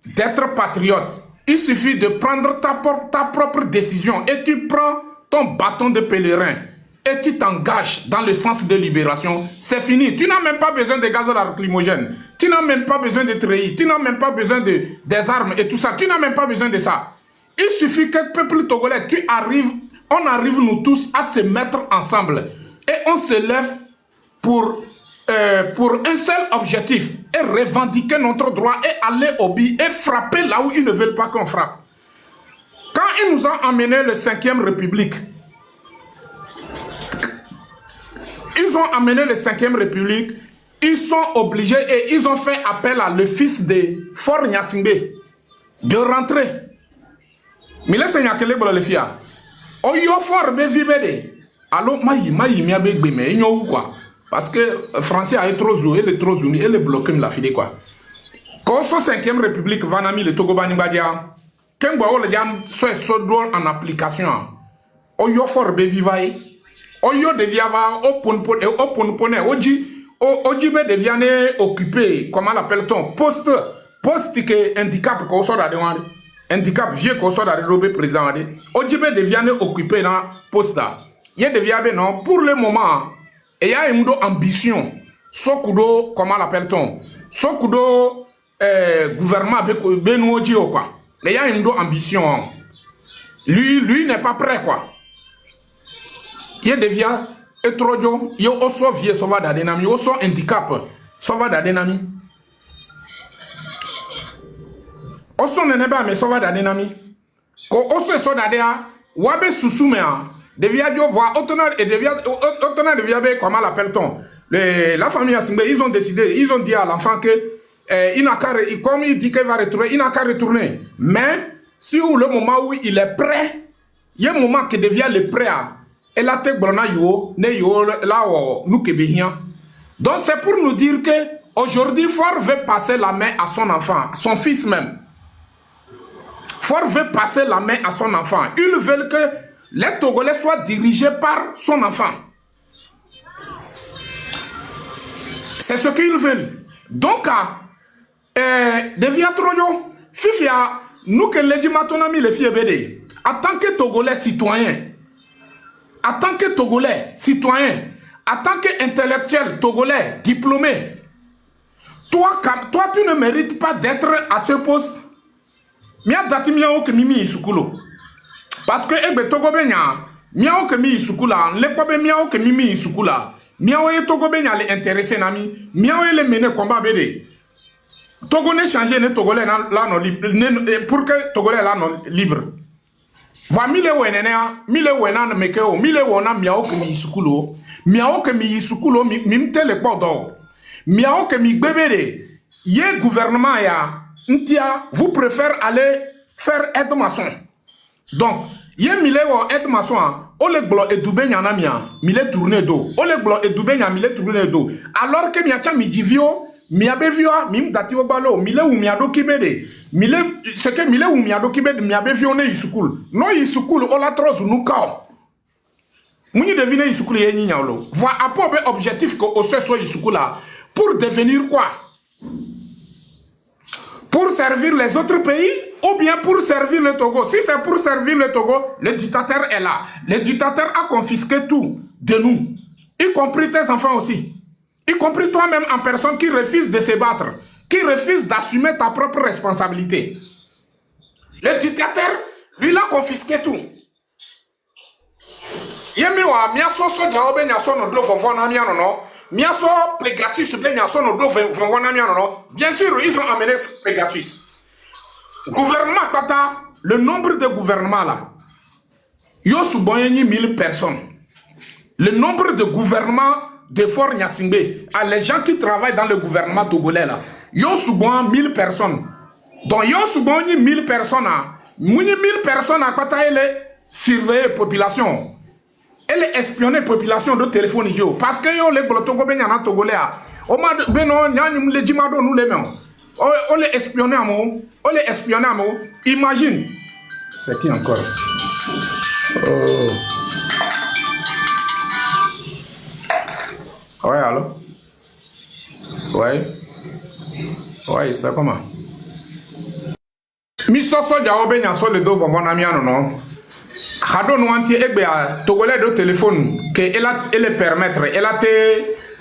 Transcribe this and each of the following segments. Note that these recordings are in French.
d'être patriote. Il suffit de prendre ta propre décision et tu prends ton bâton de pèlerin et tu t'engages dans le sens de libération. C'est fini. Tu n'as même pas besoin de gaz lacrymogène. Tu n'as même pas besoin de treillis. Tu n'as même pas besoin des armes et tout ça. Tu n'as même pas besoin de ça. Il suffit que le peuple togolais, on arrive nous tous à se mettre ensemble et on se lève pour un seul objectif et revendiquer notre droit et aller au but et frapper là où ils ne veulent pas qu'on frappe. Quand ils nous ont emmené le 5e République, ils sont obligés et ils ont fait appel à le fils de Faure Gnassingbé de rentrer. Mais laissez nyakele bolo le fia. Oyo Faure be vibede. Alors mayi miabe gbeme nyo quoi. Parce que français a trop joué, il est trop uni, il est bloqué la file quoi. Quand ce 5e République vanami le Togo Banimbadia, quand on le jam soit en application, Oyo Faure be vivaille. Oyo deviava open oji be deviane occupé, comment l'appelle-t-on, poste que handicap qu'on sort de handicap vieux qu'on sort de robé président oji be deviane occupé dans poste là. Il deviabe non pour le moment et il y a une ambition sokudo comment l'appelle-t-on, sokudo gouvernement benouji quoi. Il y a une ambition. Lui n'est pas prêt quoi. Il devient étrojo, il aussi vieux sauva d'adenami, il aussi handicap sauva d'adenami. Aussi n'est pas mais sauva d'adenami. Ko aussi sauva d'adea, wabe susumea, devient dio voir autonome et devient comment l'appelle-t-on? La famille Assimbe, ils ont décidé, ils ont dit à l'enfant que il n'a qu'à, comme il dit qu'il va retourner, il n'a qu'à retourner. Mais si le moment où il est prêt, il y a un moment qui devient le prêt à. Et la tête brona yo, ne yo là nous kebihien. Donc c'est pour nous dire que aujourd'hui Faure veut passer la main à son enfant, son fils même. Faure veut passer la main à son enfant. Ils veulent que les Togolais soient dirigés par son enfant. C'est ce qu'ils veulent. Donc devient trop yo. Fifia, nous que les dimatonami les filles BD. En tant que Togolais citoyens. En tant que Togolais, citoyen, en tant qu'intellectuel Togolais, diplômé, toi, tu ne mérites pas d'être à ce poste. Parce que ebe Togo benya, miao ke mi isukula, lekwabe miao ke mimi isukula, miao e Togo benya le intéressé nami, miao e le mener combat bede. Togo ne changer ne Togolais là non libre, pour que Togolais là non libre. Va mile wena mekeo mile wona miao ke mi isukulo mi mtele podo miao ke mi gbebere ye gouvernement ya ntia vous préférez aller faire aide maçon donc ye mile wo aide maçon o le glo edube nyana mia mile tourner do o le glo edube nya mile tourner do alors que mia cha mi divio mi abevio mi mdati wo balo mile wu mi ado kibede ce que mile ou miado qui be miabe vione isukul no isukul ola trozu nukao muni devine isukul ye nyinya lo voit apobe objectif que au so isukula pour devenir quoi, pour servir les autres pays ou bien pour servir le Togo. Si c'est pour servir le Togo, le dictateur est là. Le dictateur a confisqué tout de nous, y compris tes enfants aussi, y compris toi-même en personne qui refuse de se battre, qui refuse d'assumer ta propre responsabilité. Le dictateur, lui, il a confisqué tout. Yemiwa, miaso so jaobe nyaso no do fonfona mianono, miaso Pegasus be nyaso no do fonfona mianono. Bien sûr, ils ont amené Pegasus. Gouvernement Kata, le nombre de gouvernements là, yo subonye 1000 personnes. Le nombre de gouvernements de Faure Gnassingbé, les gens qui travaillent dans le gouvernement togolais là, yo subon 1000 personnes. Donc yo subonye 1000 personnes, mouni 1000 personnes à Kata ele surveiller population. Elle espionne la population de téléphone yo parce que yo les Togo benyana togolais o ma beno nyanyum le jimado nous les mêmes o les espionner amo o les espionner amo imagine c'est qui encore ouais allô ouais c'est comment Mi soso jawo be nyaso le do vombo na mi ano no. Hado no anti egbe a togolais do téléphone que elle permettre elle a te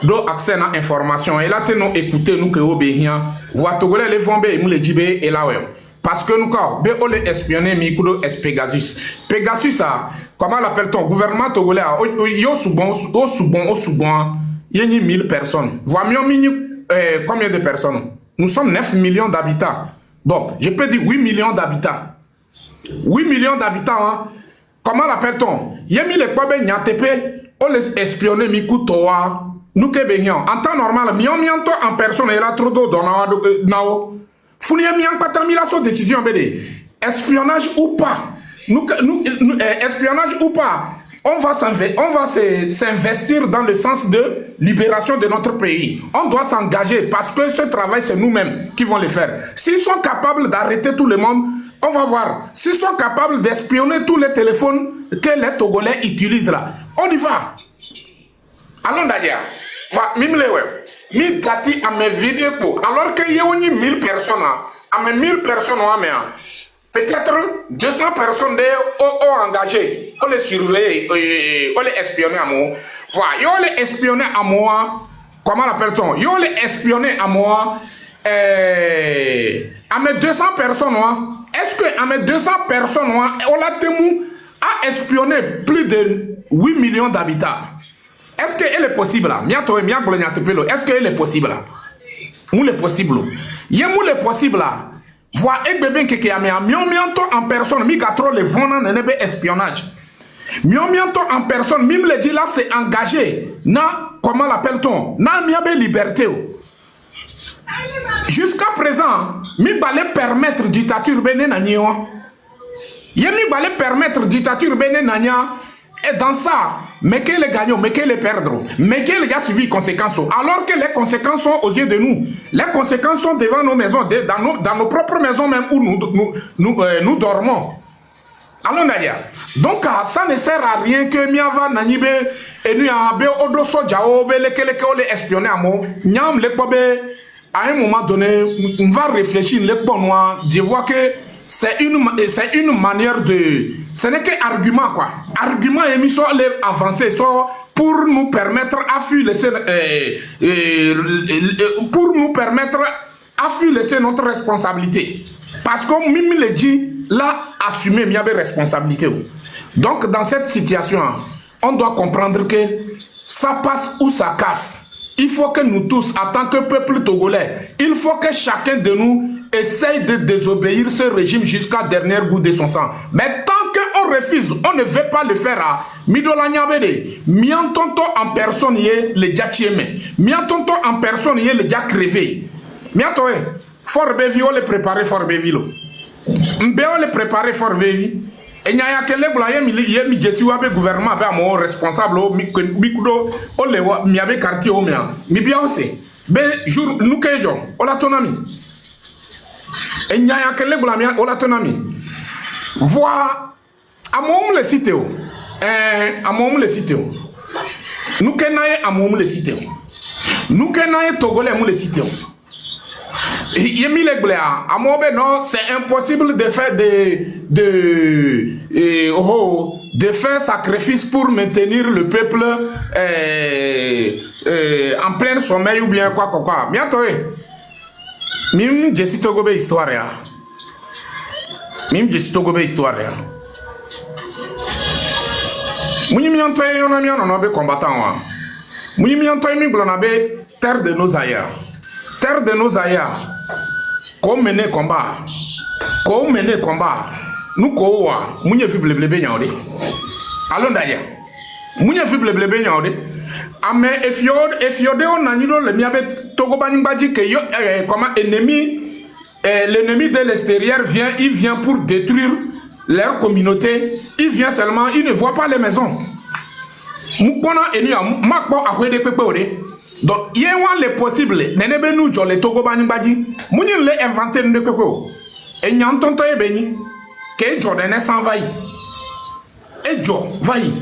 do accès na information elle a te no écouter nous que obéir voit togolais les vombe mu le jibe et là ouais parce que nous quoi be on les espionner mi kudo Pegasus a comment l'appelle-t-on gouvernement togolais yo soubon yeni 1000 personnes voit mieux combien de personnes nous sommes 9 millions d'habitants donc je peux dire 8 millions d'habitants 8 millions d'habitants hein? Comment l'appelle-t-on? Yemi le kwabe nyatepe, on les espionner mikutoa, nous kebegnan. En temps normal, mianto en personne, et la trop d'eau dans nao. Foulier mian patami la so décision BD. Espionnage ou pas? Espionnage ou pas? On va s'investir dans le sens de libération de notre pays. On doit s'engager parce que ce travail, c'est nous-mêmes qui vont le faire. S'ils sont capables d'arrêter tout le monde, on va voir. S'ils sont capables d'espionner tous les téléphones que les Togolais utilisent là, on y va. Allons d'ailleurs. Mi gati à mes vidéos. Alors qu'il y a 1000 personnes, à mes 1000 personnes, peut-être 200 personnes ont engagé. On les surveille, on les espionner à moi. Voilà, on les espionner à moi. Comment l'appelle-t-on? On les espionner à moi. À mes 200 personnes, est-ce que à mes 200 personnes, on l'a témoin à espionner plus de 8 millions d'habitants? Est-ce qu'elle est possible là? Est-ce qu'elle est possible là? Où est possible? Yemou est possible là? Voir un bébé qui a mis en personne, mi katro le vona nenebe espionnage. Mianto en personne, mime le dit là c'est engagé. Na comment l'appelle-t-on? Na miabe liberté. Jusqu'à présent, mi balé permettre dictature bene nanyo. Yemi balé permettre dictature bene nanya. Et dans ça, mais que les gagnants, mais que les perdre, mais que les gars subissent conséquences. Alors que les conséquences sont aux yeux de nous. Les conséquences sont devant nos maisons, dans nos propres maisons même où nous dormons. Allons d'ailleurs. Donc ça ne sert à rien que miava nanibe et nous abe odo soja obe les espionner à moi. Nyam le bobe à un moment donné, on va réfléchir les bons de voir que c'est une manière de... Ce n'est qu'un argument, quoi. Argument émis sur les avancées, pour nous permettre à fuir laisser notre responsabilité. Parce qu'on mime le dit, là, assumer miabe responsabilité. Donc, dans cette situation, on doit comprendre que ça passe ou ça casse. Il faut que nous tous, en tant que peuple togolais, il faut que chacun de nous essaye de désobéir ce régime jusqu'à dernier goût de son sang. Mais tant qu'on refuse, on ne veut pas le faire à Midola Nyabede. Miantonto en personne y est le dia tiémé. Miantonto en personne y est le dia crevé. Miantoé, Fort Bévi, on le préparer Fort Bévi. Mbe on le préparer Fort Bévi. Et il y a quelques yemi jesuabe gouvernement avec mon responsable mikudo on le mi avait quartier au mien mi bien aussi be jour nous kejo on la tonami et il y a quelques blamia on la tonami voir à mon le cité à mon le cité nous kenaye à mon le cité nous kenaye togolais mon le cité Yemi les bléa, à mon non, c'est impossible de faire de faire sacrifice pour maintenir le peuple en plein sommeil ou bien quoi. Bientôt, mim je suis togobe histoire. Mim je suis togobe histoire. Muni mianto yon ami on obe combattant. Muni mianto mi glonabe terre de nos aïeux. Terre de nos aïeux. Qu'on mène combat, nous quoi, mouille fi blébé nyaude. Allons d'ailleurs, mouille fi blébé nyaude. Ame efiode on a le miabe togo banimbaji que yo comment l'ennemi de l'extérieur vient, il vient pour détruire leur communauté. Il vient seulement, il ne voit pas les maisons. Moukona enu a makbo a de pepe. Donc, il y a les possibles. Nenebe nous jole togo banimbaji. Mouni le inventé de koko. Et nyanton to ebeni. Que Jordan s'envahit. Et Jo, vaille.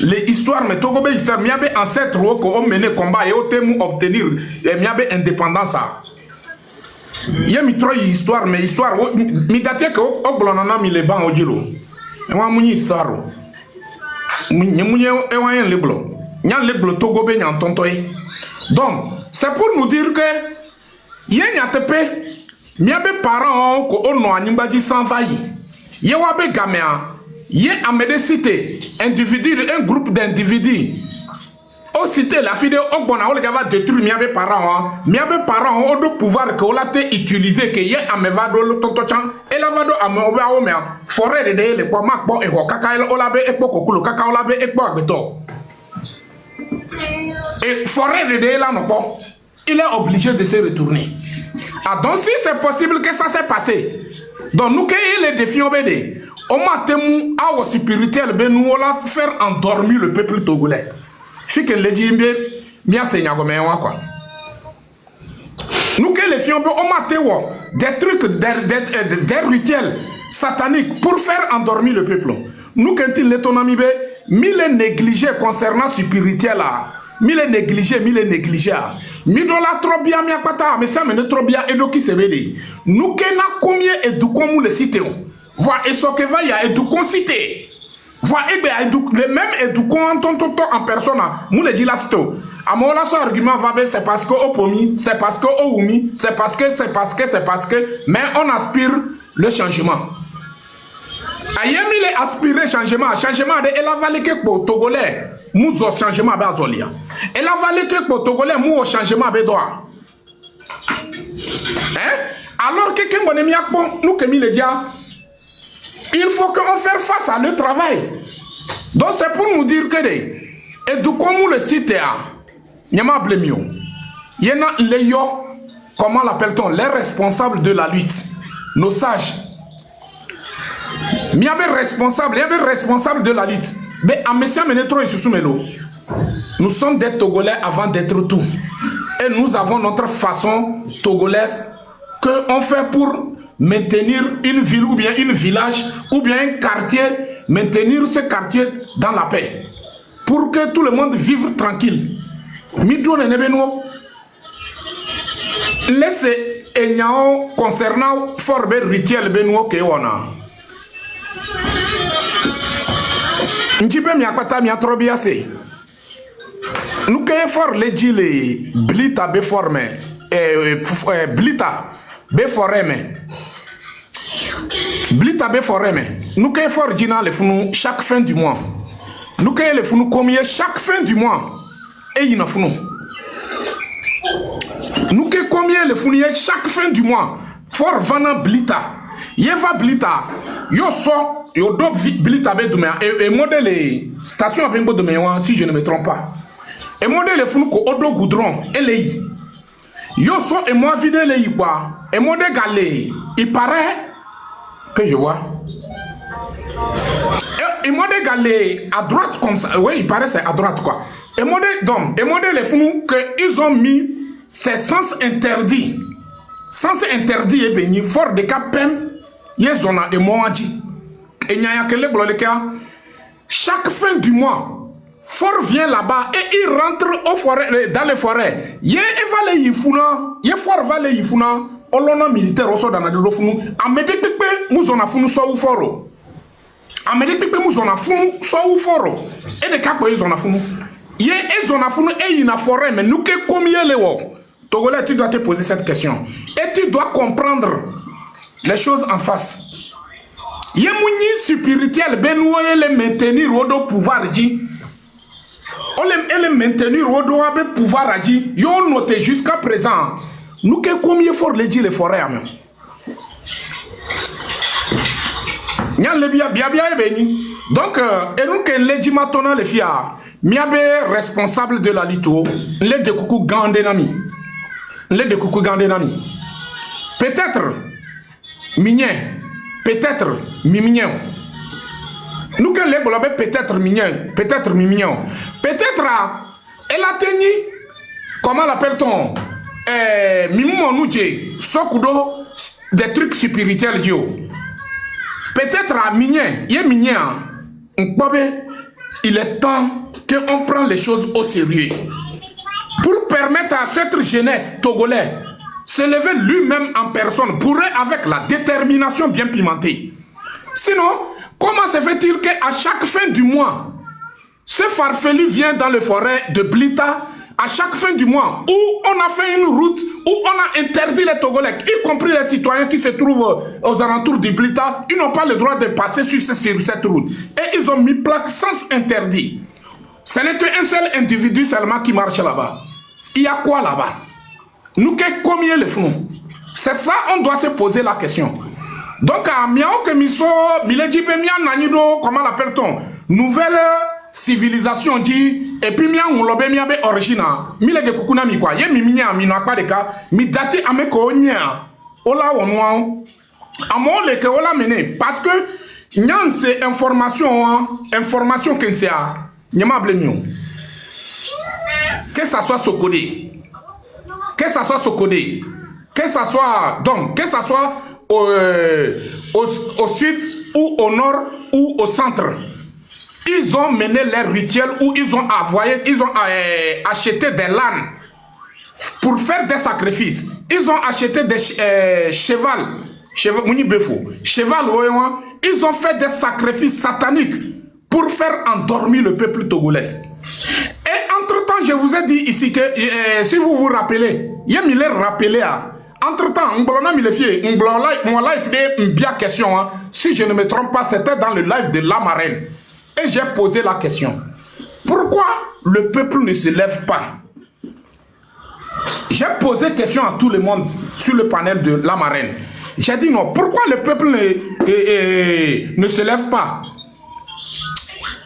Les histoires, mais togo be histoire. Miabe ancêtre ko on mené combat et au thème obtenir miabe indépendance. Il y a trop histoire, mais histoire, mi date que au blonana mi les bancs au djilo. Et moi mon histoire. N'y a rien les blancs. N'y a les blancs Togo ben en tontoy. Donc c'est pour nous dire que y a n'y a tepé, mi a be parents ko ono animbaji sans failli. Y a wabe gaméa. Y a amede cité individu, un groupe d'individus. Au cité la fille de Ogbona, on les va détruire mes parents. Mes parents ont le pouvoir que on l'a utilisé que y a amevado le tontochan et la vado ameoba o mea forêt de les poids mac bon et wakaka el olabe et pokokulu kaka olabe et beto. Et forêt de là non bon, il est obligé de se retourner. Ah donc si c'est possible que ça s'est passé, donc nous qu'il les défis obédés. On m'a témoin à spirituel, ben nous on l'a faire endormir le peuple togolais. Si que les dit bien seigneur quoi. Nous que les filles on m'a témoin des trucs des rituels sataniques pour faire endormir le peuple. Nous quand il l'autonomie be mille négligé concernant spirituel là. Mille négligé. Mi dola trop bien mi akpata mais ça me trop bien et donc qui se vede. Nous que na combien et du comme le cité. Voir et ce que va y a éduquons cité. Voir les mêmes éduquons en personne. Nous les dit là c'est tout. À mon là son argument va bien c'est parce que au pomi, c'est parce que au oumi, c'est parce que, mais on aspire le changement. Ayemi les aspirer changement de et la vallée que pour togolais, nous au changement bazolia. Et la vallée que pour togolais, nous au changement bédois. Hein? Alors que quelqu'un bonne miakpon, nous que mi les dia. Il faut qu'on fasse face à le travail. Donc c'est pour nous dire que et du comme le site Nyama Blemio, il y en a les yo, comment l'appelle-t-on, les responsables de la lutte, nos sages. Il y avait responsable de la lutte. Mais à Messia Menetro et Sousoumelo, nous sommes des Togolais avant d'être tout. Et nous avons notre façon togolaise que on fait pour maintenir une ville ou bien un village ou bien un quartier, maintenir ce quartier dans la paix. Pour que tout le monde vive tranquille. Midou Nenebeno, laissez Enyao concernant Forbe Ritiel Benouo Kewana. Njibe miakwata miatrobiase. Nous que fort les gilets blita beforme blita beforeme. Blita beforeme. Nous que fort dina le funu chaque fin du mois. Nous que le funu combien chaque fin du mois. Et il en funu. Nous que combien le funu chaque fin du mois. Fort vana blita. Yeva blita. Yo so yo do blita be dumé et modèle station à Bengo de si je ne me trompe pas. Et modèle funu ko odo goudron elei. Yo so et moi vide les quoi. Et modèle galé. Il paraît que je vois. Et modèle galé à droite comme ça. Oui, il paraît c'est à droite quoi. Et modèle d'homme. Et modèle les funu que ils ont mis ces sens interdits. Sens interdits et béni fort de capem. Yezona et Moadji. Et Nyayakele Bloleka. Chaque fin du mois, Fort vient là-bas et il rentre au forêt, dans les forêts. Yé évale yifuna, yé fort vale yifuna, olona militaire oso dans la dofunu. Amede pepe mouzona funu so ou foro. Amede pepe mouzona funu so ou foro. Et de kapo yezona funu. Yé ezona funu et yina forêt, mais nous que combien les wo. Togolais, tu dois te poser cette question. Et tu dois comprendre les choses en face. Yemouni spirituel benoué les maintenir au pouvoir dit. On les maintenir au pouvoir dit. Yo noté jusqu'à présent. Nous que combien fort les dit les forêts même. Nyan le bien béni. Donc et nous que les dit maintenant les filles. Miabe responsable de la lito. Les de coucou gandenami. Les de coucou gandenami. Peut-être mignon, peut-être mignon. Nous que les bolabé peut-être mignon, peut-être mignon. Peut-être elle a tenu, comment l'appelle-t-on? Mimou nouje, sokudo, des trucs spirituels dio. Peut-être mignon, il est mignon. Il est temps qu'on prenne les choses au sérieux. Pour permettre à cette jeunesse togolaise, se lever lui-même en personne pourrait avec la détermination bien pimentée. Sinon, comment se fait-il qu'à chaque fin du mois, ce farfelu vient dans les forêts de Blita à chaque fin du mois où on a fait une route, où on a interdit les Togolais, y compris les citoyens qui se trouvent aux alentours du Blita, ils n'ont pas le droit de passer sur cette route. Et ils ont mis plaque sens interdit. Ce n'est qu'un seul individu seulement qui marche là-bas. Il y a quoi là-bas? Nous, combien le font? C'est ça, on doit se poser la question. Donc, à Miao Kemiso, Miledjibe Mian Nanido, comment l'appelle-t-on? Nouvelle civilisation dit, et puis Mian Moulobe Miabe origine, Mile de Kukuna Mikwa, Ye Miminia Minakwa de Ka, Midati Ameko Nya, Ola Onouan, Amon le que Ola mené, parce que Nyan c'est information que c'est à Nyamable Mion. Que ça soit Sokode, que ça soit Sokode, que ça soit, donc, que ça soit au sud ou au nord ou au centre. Ils ont mené leur rituel où ils ont acheté des lannes pour faire des sacrifices. Ils ont acheté des cheval, ils ont fait des sacrifices sataniques pour faire endormir le peuple togolais. Et entre-temps, je vous ai dit ici que, si vous vous rappelez, il y a mille rappelé à entre-temps, mon live est une bien question. Hein. Si je ne me trompe pas, c'était dans le live de la marraine. Et j'ai posé la question. Pourquoi le peuple ne se lève pas? J'ai posé question à tout le monde sur le panel de la marraine. J'ai dit non, pourquoi le peuple ne se lève pas?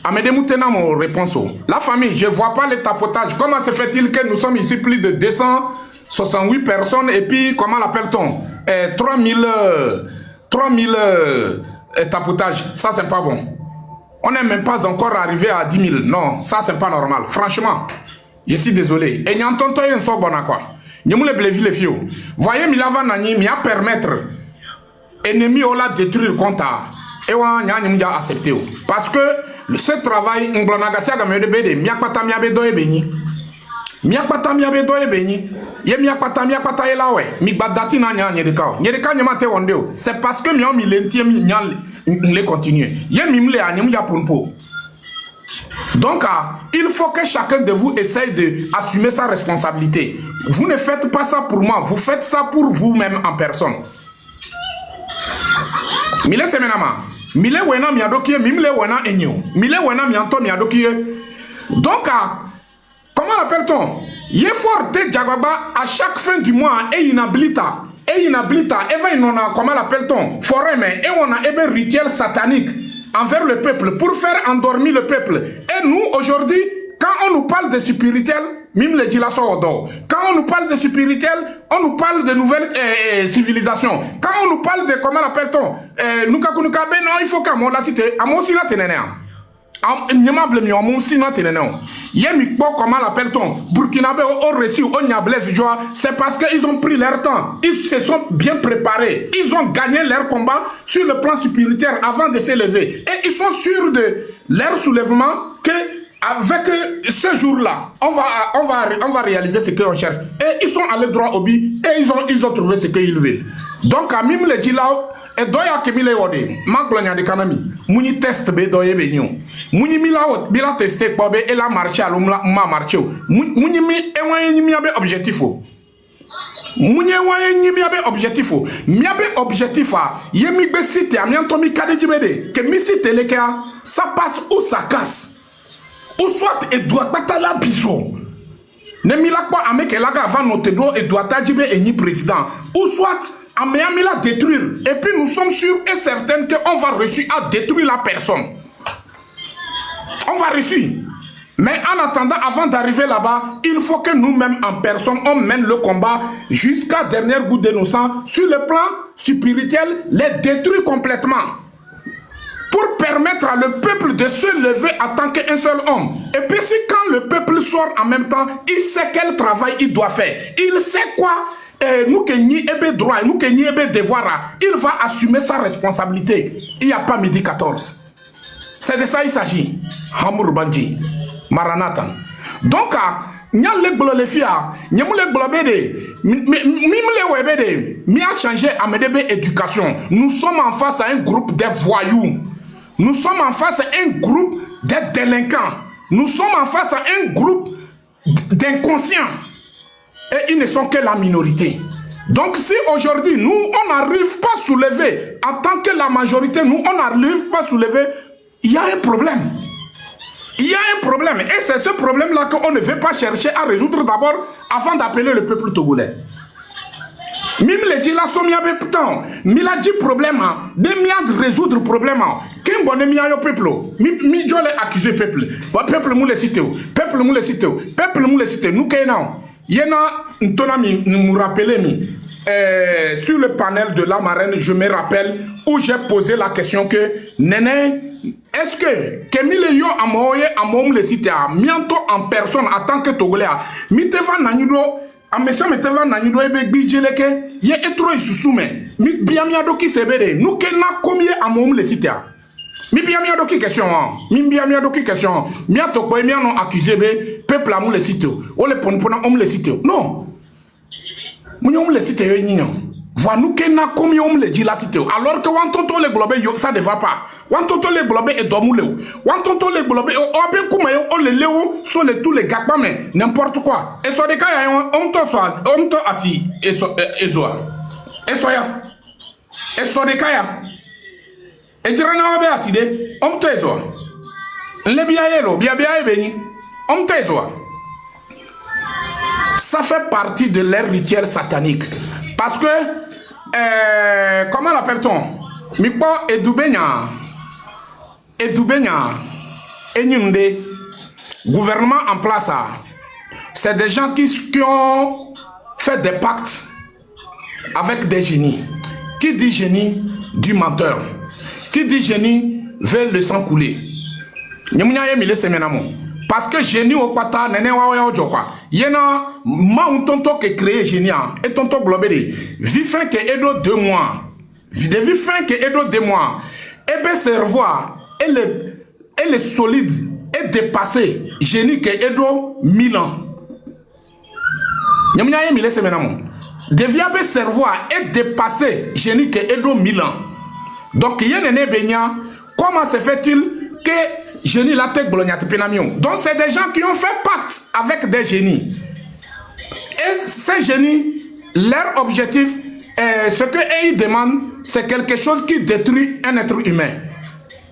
Amédémoutena mon réponse. La famille, je ne vois pas le tapotage. Comment se fait-il que nous sommes ici plus de 268 personnes et puis, comment l'appelle-t-on? 3000 tapotages. Ça, c'est pas bon. On n'est même pas encore arrivé à 10 000. Non, ça, c'est pas normal. Franchement, je suis désolé. Et n'y a entendu un sort bon à quoi? N'y a pas les filles. Voyez, Milava Nani, m'y a permettre ennemi ou la détruire contre. Et on y a accepté. Parce que ce travail, on a gagné à me débéder. M'y a pas ta m'y a bédo et béni. Miakpata miabedo e beni ye miakpata ela we mi badati na nya nyerika nyamate wondeo c'est parce que mi on mi lentie mi nya le continuer ye mi mle anyam ya ponpo. Donc il faut que chacun de vous essaye de assumer sa responsabilité. Vous ne faites pas ça pour moi, vous faites ça pour vous-même en personne. Mile semenama mile wena mi adokie mi mle wena enyo mile wena mi anto mi adokie. Donc comment l'appelle-t-on? Yeforte Djagaba à chaque fin du mois et inablita et va inona comment l'appelle-t-on? Forêt mais et on a un rituel satanique envers le peuple pour faire endormir le peuple. Et nous aujourd'hui, quand on nous parle de spirituel, même les quand on nous parle de spirituel, on nous parle de nouvelles civilisations. Quand on nous parle de comment l'appelle-t-on? Non, il faut qu'à moi la cité, à moi aussi la ténénéa. Comment l'appelle-t-on? Burkinabé au reçu, c'est parce qu'ils ont pris leur temps. Ils se sont bien préparés. Ils ont gagné leur combat sur le plan spirituel avant de se lever. Et ils sont sûrs de leur soulèvement que avec ce jour-là, on va réaliser ce qu'on cherche. Et ils sont allés droit au but et ils ont trouvé ce qu'ils veulent. Donc, à Mim le dit là, et doya ke mile wode, maglonya de kanami, muni test be doye be nyon. Muni mila bila testé kwa be et la marché à l'omla ma marché. Muni mi enwaye mi abe objectif. Muni enwaye mi abe objectif. Mi abe objectif a, yemi be site a mianto mi kade jibede, que mi site lekea, ça passe ou ça casse. Ou soit et doit pas la bison. Ne mila kwa ameke laga avant notre do et doit tajibe et ni président. Ou soit Améami la détruire. Et puis nous sommes sûrs et certains qu'on va réussir à détruire la personne. On va réussir. Mais en attendant, avant d'arriver là-bas, il faut que nous-mêmes en personne, on mène le combat jusqu'à dernière goutte de nos sangs. Sur le plan spirituel, les détruire complètement. Pour permettre à le peuple de se lever en tant qu'un seul homme. Et puis si quand le peuple sort en même temps, il sait quel travail il doit faire. Il sait quoi. Nous qui n'y ebe droit, nous qui n'y ebe devoir, il va assumer sa responsabilité. Il n'y a pas midi 14. C'est de ça il s'agit. Hamour Bandji, Maranatha. Donc, Nya le gbolo le fia, nyemu le gbolo bede, le webede, mi a changé à Medebe éducation. Nous sommes en face à un groupe de voyous. Nous sommes en face à un groupe de délinquants. Nous sommes en face à un groupe d'inconscients. Et ils ne sont que la minorité. Donc si aujourd'hui, nous, on n'arrive pas à soulever, en tant que la majorité, nous, on n'arrive pas à soulever, il y a un problème. Il y a un problème. Et c'est ce problème-là qu'on ne veut pas chercher à résoudre d'abord avant d'appeler le peuple togolais. Même les dit la somme yabe putain, mais la dit problème, de miad résoudre problème. Qu'un bon ami au peuple, mi jole accuser peuple. Peuple mou le cité, peuple mou le cité, peuple mou le cité. Nous qu'ayons, yena ntona mi nous rappeler mi sur le panel de la marraine, je me rappelle où j'ai posé la question que Néné. Est-ce que Kemile yo amoye amom le cité a mianto en personne en tant que Togolais mi te va nanyudo a mesa me te va nanyudo ebe bijeleke ye etro isusume mi biamiado ki sebede nous ke na combien amom le cité a mi biamiado ki question mi biamiado ki question mi atoko mi anon accusé be peuple amom le cité o le pona om le cité non munyo le cité yo nyinyo voilà nous que na comme on le dit la cité alors que wantonto les globes ça ne va pas wantonto les globes et domuleu wantonto les globes o ben kuma on le léo sur les tous les gars mais n'importe quoi et so de cas on to assis et so ya et so de cas et jira na obe aside on to eso le bia yelo bia ebeni on to eso ça fait partie de leur rituel satanique parce que comment l'appelle-t-on? Mikpo Edubenya, Enyunde, gouvernement en place, c'est des gens qui ont fait des pactes avec des génies. Qui dit génie, dit menteur. Qui dit génie, veut le sang couler. Parce que génie au pata nene wa ojo kwa yena ma un tonto que créé génie et tonto globé vifin que edo 2 mois de vifin que edo 2 mois et be cerveau elle est solide et dépassé génie que edo 1000 ans nyamnya yemi laisse maintenant devia be cerveau et dépassé génie que edo 1000 ans donc yene ne benya comment se fait-il que génie la tête bolognaté penamion. Donc c'est des gens qui ont fait pacte avec des génies. Et ces génies, leur objectif, ce qu'ils demandent, c'est quelque chose qui détruit un être humain.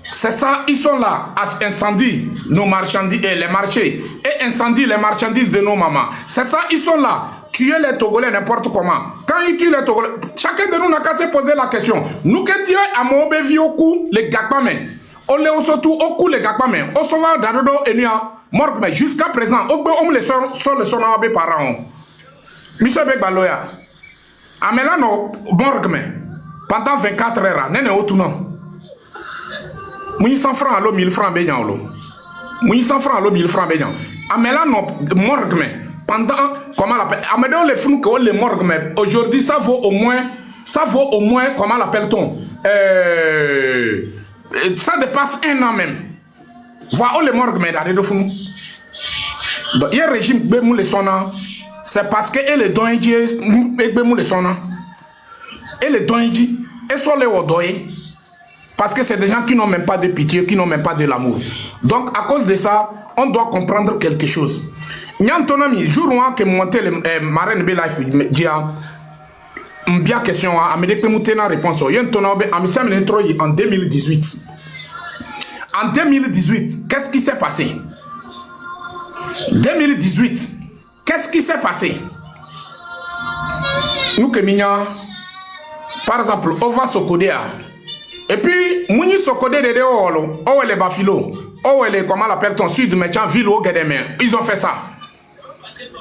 C'est ça, ils sont là, à incendier nos marchandises et les marchés, et incendier les marchandises de nos mamans. C'est ça, ils sont là, tuer les Togolais n'importe comment. Quand ils tuent les Togolais, chacun de nous n'a qu'à se poser la question. Nous que Dieu a mon bébé au cou, les gakpamens. On les surtout au cou les gars mais on s'en va d'Adodo et Nia mort mais jusqu'à présent on les sort le son à parents Monsieur Begbaloya Amelano mort mais pendant 24 heures nene autour 100 francs à l'eau 1000 francs bénian l'eau 100 francs à l'eau 1000 francs bénian Amelano mort mais pendant comment l'appelle Amedo les fous que les morgues mais aujourd'hui ça vaut au moins comment l'appelle-t-on ça dépasse 1 an même. Voilà les morgues mais dans les fous. Donc il y a un régime bemou les sonna. C'est parce que les doinji bemou les sonna. Et les doinji et sont les odoye. Parce que c'est des gens qui n'ont même pas de pitié, qui n'ont même pas de l'amour. Donc à cause de ça, on doit comprendre quelque chose. Nyantonami jour où que monter les marraines be life dia bien question à me déclamer la réponse. Il y a un tonneau en 2018. En 2018, qu'est-ce qui s'est passé? 2018, qu'est-ce qui s'est passé? Nous que Mignan, par exemple, on va Sokodéa. Et puis, Mouni Sokodé de Deolo, oh les Bafilo, oh les comment l'appelle-t-on sud, méchant ville au Guédémé. Ils ont fait ça.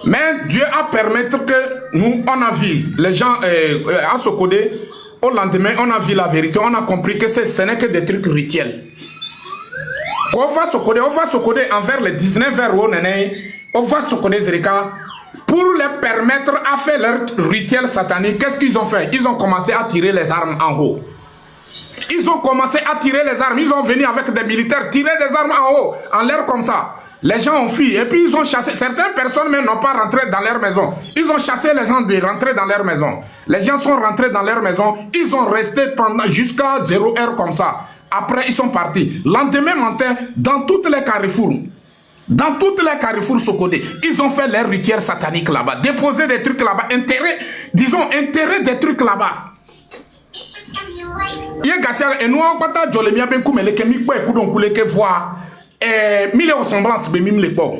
Mais Dieu a permis que nous, on a vu les gens à Sokodé, au lendemain, on a vu la vérité, on a compris que ce n'est que des trucs rituels. On va Sokodé envers les 19 vers on va Sokodé Zerika pour les permettre à faire leur rituel satanique. Qu'est-ce qu'ils ont fait? Ils ont commencé à tirer les armes en haut. Ils ont commencé à tirer les armes. Ils ont venu avec des militaires tirer des armes en haut, en l'air comme ça. Les gens ont fui et puis ils ont chassé. Certaines personnes même n'ont pas rentré dans leur maison. Ils ont chassé les gens de rentrer dans leur maison. Les gens sont rentrés dans leur maison. Ils ont resté pendant jusqu'à 0 heure comme ça. Après, ils sont partis. Lendemain matin, dans toutes les carrefours Sokodé, ils ont fait leur rituel satanique là-bas. Déposer des trucs là-bas. Enterrer des trucs là-bas. Il y a et nous on va jolemia ben kumele ke mi po ekudon kule ke voir mille ressemblances be mim le po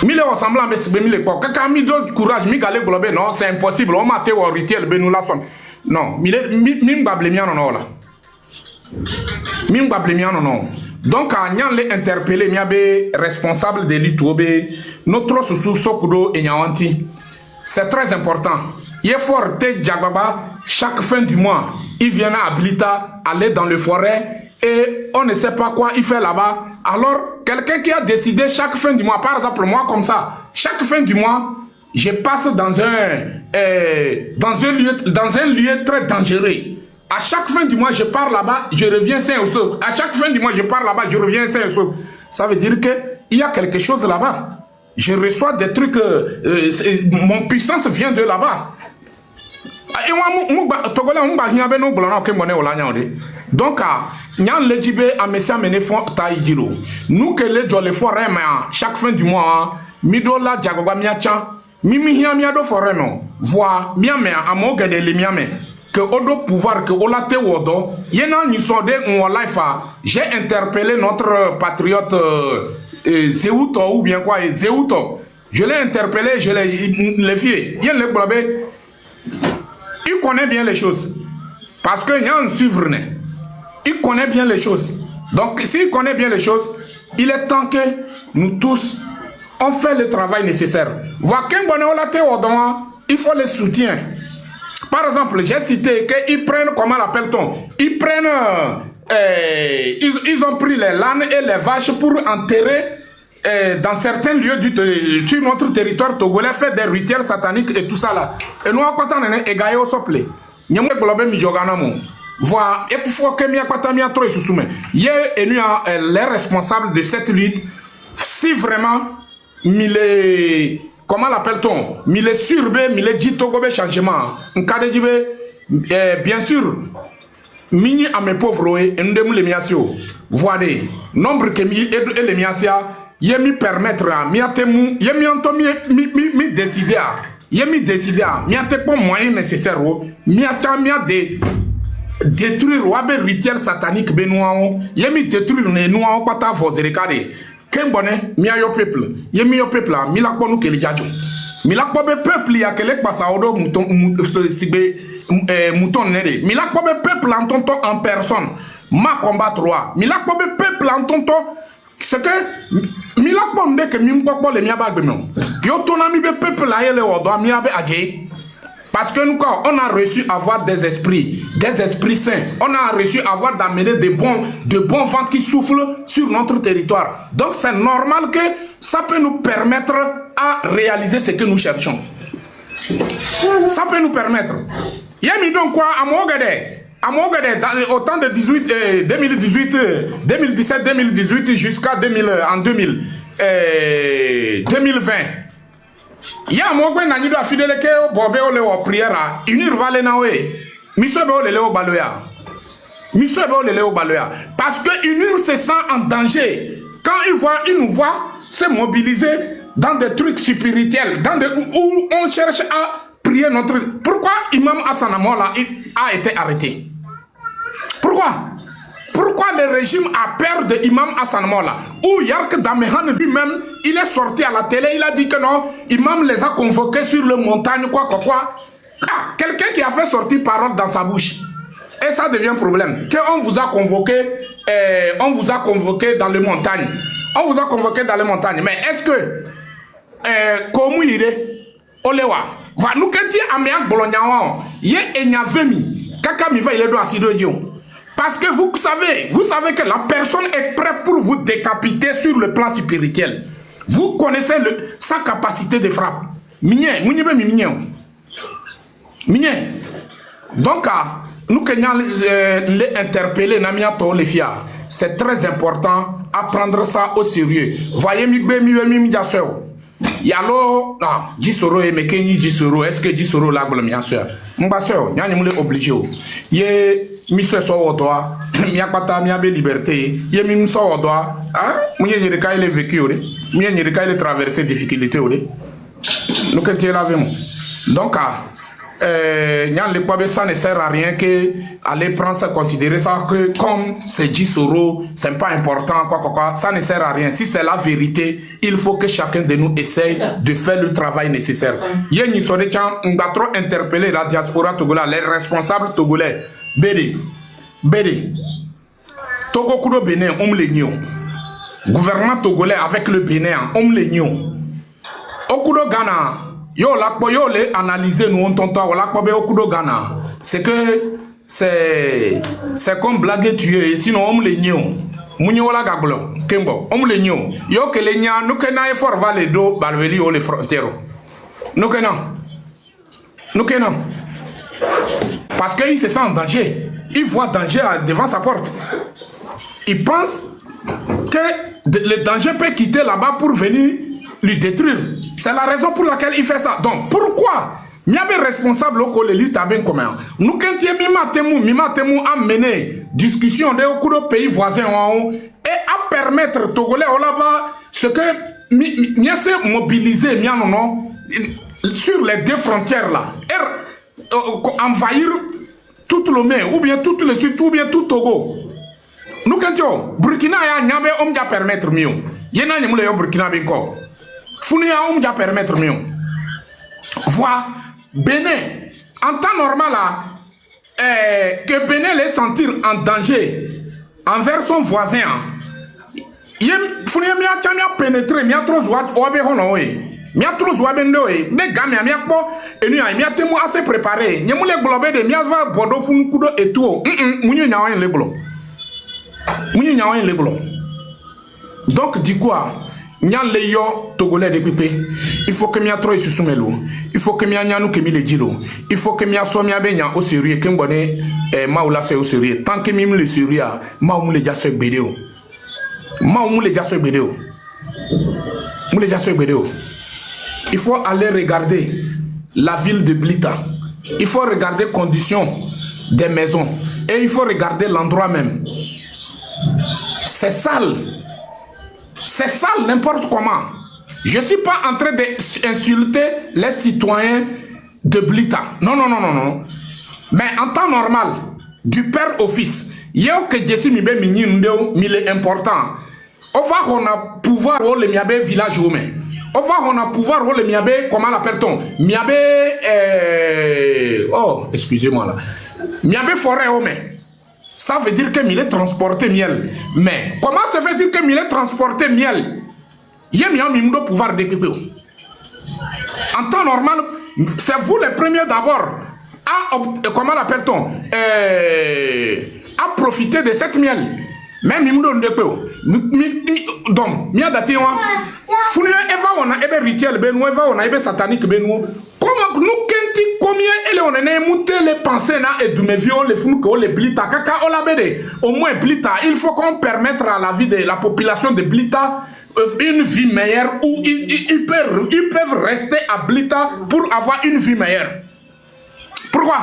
mille ressemblances be mim le po kaka mi do courage mi gale globe non c'est impossible on mate au rituel be nous la son non mim bable mi non là mim bable mi non donc a nyan le interpeller mi abe responsable de l'itobe notre sous sokudo e nyawanti c'est très important il est fort te jagaba. Chaque fin du mois, il vient à Ablita, aller dans le forêt et on ne sait pas quoi il fait là-bas. Alors, quelqu'un qui a décidé chaque fin du mois, par exemple moi comme ça, chaque fin du mois, je passe dans un lieu très dangereux. À chaque fin du mois, je pars là-bas, je reviens sain et sauf. À chaque fin du mois, je pars là-bas, je reviens sain et sauf. Ça veut dire qu'il y a quelque chose là-bas. Je reçois des trucs, mon puissance vient de là-bas. Donc, nous que les jolles forêts, chaque fin du mois, midola diagoba miachan, mimi miado forêt, voix miame à mogue de limiame, que odo pouvoir que olate wodo, yena ni sonde on life. J'ai interpellé notre patriote Zéouto ou bien quoi, Zéouto. Je l'ai interpellé, je l'ai fié. Il connaît bien les choses. Parce qu'il y a un suivre. Il connaît bien les choses. Donc, s'il connaît bien les choses, il est temps que nous tous, on fait le travail nécessaire. Il faut le soutien. Par exemple, j'ai cité qu'ils prennent, comment l'appelle-t-on? Ils prennent, ils ont pris les l'âne et les vaches pour enterrer dans certains lieux sur notre territoire togolais, fait des rituels sataniques et tout ça là. Et nous, on a égaillé au sople. Nous avons globé Mijoganamo. Voilà, et pour que Mia Patamia trop sous hier et nous, les responsables de cette lutte, si vraiment, comment l'appelle-t-on? Mille surbé, mille dit Togobe changement. Bien sûr, mini à mes pauvres et nous devons les miasio. Voilà, nombre que et les miasia. Yemi permettre à miatemu yemi antomi mi décider à yemi décider à miate pas moyen nécessaire miata de détruire ou abe rituel satanique benouao yemi détruire ne nouao pata vozerikade kembone miayo peuple yemi yo peuple mi la ponu kele jajo mi la pobe peuple ya kele pasa odo mouton sigbe mouton nede mi la pobe peuple en tonto en personne ma combattre roi mi la pobe peuple en tonto c'est que milakbonde que mimkokbo le miabagbe non yo tonami be peuple la yele odo miabe adje parce que nous on a reçu avoir des esprits saints, on a reçu avoir d'amener de bons vents qui soufflent sur notre territoire. Donc c'est normal que ça peut nous permettre à réaliser ce que nous cherchons. Ça peut nous permettre. Yemi donc quoi à Mogade au temps de 2017-2018 jusqu'à 2020. Il y a un moment où on doit fidèle que Bobé ole au prière, unir vale nawe. Misobe ole au baloya. Parce que unir se sent en danger. Quand il nous voit se mobiliser dans des trucs spirituels, où on cherche à prier notre. Pourquoi Imam Hassan Amola a été arrêté? Pourquoi le régime a peur de Imam Hassan Mola? Ou Yark Damehan lui-même, il est sorti à la télé, il a dit que non, Imam les a convoqués sur le montagne, quoi. Ah, quelqu'un qui a fait sortir parole dans sa bouche. Et ça devient problème. Qu'on vous a convoqué, dans les montagnes. On vous a convoqué dans les montagnes. Mais est-ce que, comment il est? Olewa. Va nous kenti ameak bolognawan. Ye enyavemi. Kaka miva il est do asido dion. Parce que vous savez que la personne est prête pour vous décapiter sur le plan spirituel. Vous connaissez sa capacité de frappe. Donc, nous que les interpeller les filles, c'est très important à prendre ça au sérieux. Voyez Yalo, Jisoro et Mekeni Jisoro, est-ce que Jisoro la bol mia soeur? Mba soeur, n'y a ni obligé. Ye mise so odoa, mia pata mia be liberté, ye mi so odoa, hein? Mouye ni reka il vécu ore, mouye ni reka il traverser difficulté ore. Nous que tu es là avec moi. Donc ça ne sert à rien que aller prendre ça, considérer ça que comme c'est 10 euros, c'est pas important, quoi, ça ne sert à rien. Si c'est la vérité, il faut que chacun de nous essaye de faire le travail nécessaire. Il y a une histoire, on va trop interpeller la diaspora togolaise, les responsables togolais. Bédé, Togo Kudo Bénin, on me l'ignon. Gouvernement togolais avec le Bénin, on me l'ignon. Okudo Ghana. Yo les analyser nous on t'entend la okudo Ghana. C'est que c'est comme blague tuer sinon on les nions. Munyo la gaglo kembo on les nions. Yo que les nya nous que na effort va les do balveli o les frontières. Nous que non. Parce qu'il se sent en danger. Il voit danger devant sa porte. Il pense que le danger peut quitter là-bas pour venir lui détruire. C'est la raison pour laquelle il fait ça. Donc, pourquoi Miabe responsable au l'élite a bien commun. Nous, quand il y a Mima a mené discussion de beaucoup de pays voisins et à permettre Togolais, on va ce que Mia s'est mobilisé sur les deux frontières là. Envahir tout le Mé, ou bien tout le Sud, ou bien tout Togo. Nous, quand on Burkina et Niabe, on va permettre mieux. Yena n'y a Burkina Binko. Founia on va permettre mieux. Voir Bénin en temps normal là, que Bénin les sentir en danger envers son voisin. Founia mia chamia pénétrer mia trop zoat obe honoé. Mia trop zoat bendoé. Mais gamia mia po et nous mia temo assez préparé. Nyemu le globé de mia va bodo fun kudo et tout. Munyu nyawen le glo. Munyu nyawen le glo. Donc du quoi? Nyan le yo togolais découpé. Il faut que mia trop sous melo. Il faut que mia nyanu que mi le dilo. Il faut que mia so mia benya au sérieux que mbone maoula c'est au sérieux. Tant que mi le sérieux maou le jasso bédéo. Maou le jasso bédéo. Moule jasso bédéo. Il faut aller regarder la ville de Blita. Il faut regarder les conditions des maisons et il faut regarder l'endroit même. C'est sale. C'est ça n'importe comment. Je ne suis pas en train d'insulter les citoyens de Blita. Non. Mais en temps normal, du père au fils, il y a que Jessie Mibe il est important. On a pouvoir au le miabe village humain. On a pouvoir au le miabe, comment l'appelle-t-on? Miabe, excusez-moi là. Miabe forêt humain. Ça veut dire que Milé transporté miel. Mais comment ça veut dire que Milé transporté miel? Il y a un pouvoir d'équiper. En temps normal, c'est vous les premiers d'abord à, comment l'appelle-t-on, à profiter de cette miel. Même Mimdo Ndeko. Donc, Mia Datiwa, Founia Eva, on a ebe rituel Benoît, on a ebe satanique Benoît. Comment nous, combien elle on a monté les pensées là et de mes vieux, les fous, les Blita, kaka, on l'a bédé. Au moins Blita, il faut qu'on permette à la vie de la population de Blita une vie meilleure où ils peuvent rester à Blita pour avoir une vie meilleure. Pourquoi?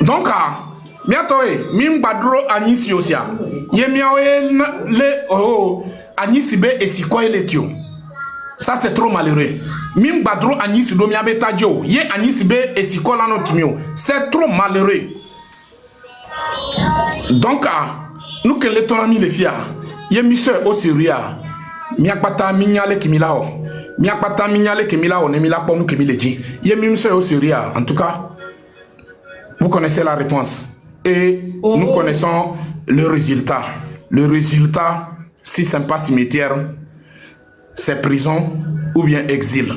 Donc, miatoe mim badro anisi osia ye miawe le anisi be esiko eletio. Ça c'est trop malheureux. Mim badro anisi do miabe tadio ye anisi be esiko la notimio. C'est trop malheureux. Donc nous que l'étonami les fia ye mise au Syria miakpata minyale kimilao miakpata minyale kimilao ne milakpo nous kemileji ye mise au Syria. En tout cas vous connaissez la réponse. Et nous connaissons le résultat. Le résultat, si ce n'est pas cimetière, c'est prison ou bien exil.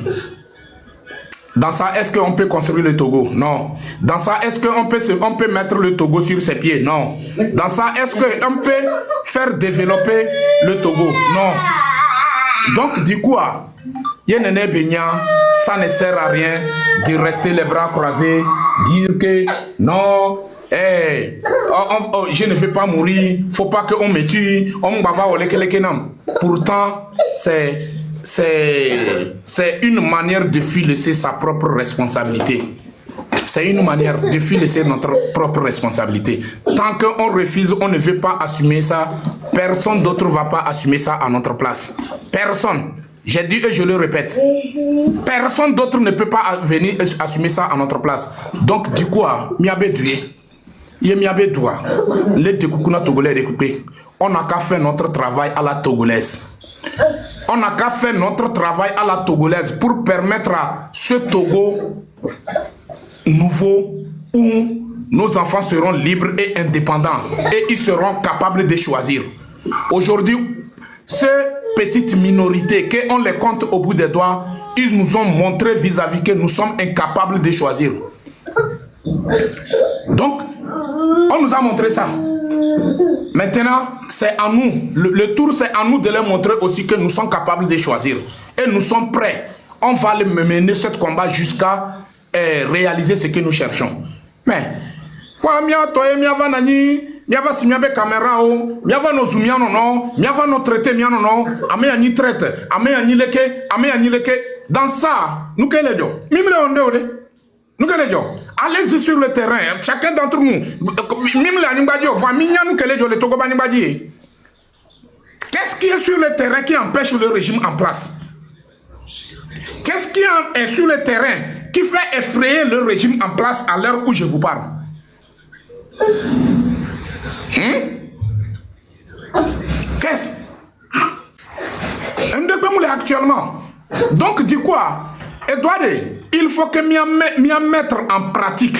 Dans ça, est-ce qu'on peut construire le Togo? Non. Dans ça, est-ce qu'on peut mettre le Togo sur ses pieds? Non. Dans ça, est-ce qu'on peut faire développer le Togo? Non. Donc, du coup, Yenene Benya, ça ne sert à rien de rester les bras croisés, dire que non, je ne vais pas mourir, faut pas qu'on me tue, pourtant, c'est une manière de fuir laisser sa propre responsabilité. C'est une manière de fuir laisser notre propre responsabilité. Tant qu'on refuse, on ne veut pas assumer ça, personne d'autre ne va pas assumer ça à notre place. Personne. J'ai dit et je le répète. Personne d'autre ne peut pas venir assumer ça à notre place. Donc, du coup, miabe doué. Miabe doua. Les découkuna togolais découpés. On n'a qu'à faire notre travail à la togolaise. On n'a qu'à faire notre travail à la togolaise pour permettre à ce Togo nouveau où nos enfants seront libres et indépendants et ils seront capables de choisir. Aujourd'hui, ces petites minorités, qu'on les compte au bout des doigts, ils nous ont montré vis-à-vis que nous sommes incapables de choisir. Donc, on nous a montré ça. Maintenant, c'est à nous. Le tour, c'est à nous de leur montrer aussi que nous sommes capables de choisir. Et nous sommes prêts. On va mener ce combat jusqu'à réaliser ce que nous cherchons. Mais, miava si miabe caméra o miava no zumiano no miava no traité miano no ame ani traite ame ani leke dans ça nous que les jo mimle onde ode nous que les jo allez-y sur le terrain chacun d'entre nous mimle ani badji o va minya nous que les jo le togo bani badji. Qu'est-ce qui est sur le terrain qui empêche le régime en place? Qu'est-ce qui est sur le terrain qui fait effrayer le régime en place à l'heure où je vous parle? Qu'est-ce actuellement? Donc, du quoi? Edouard, il faut que m'y mettre en pratique.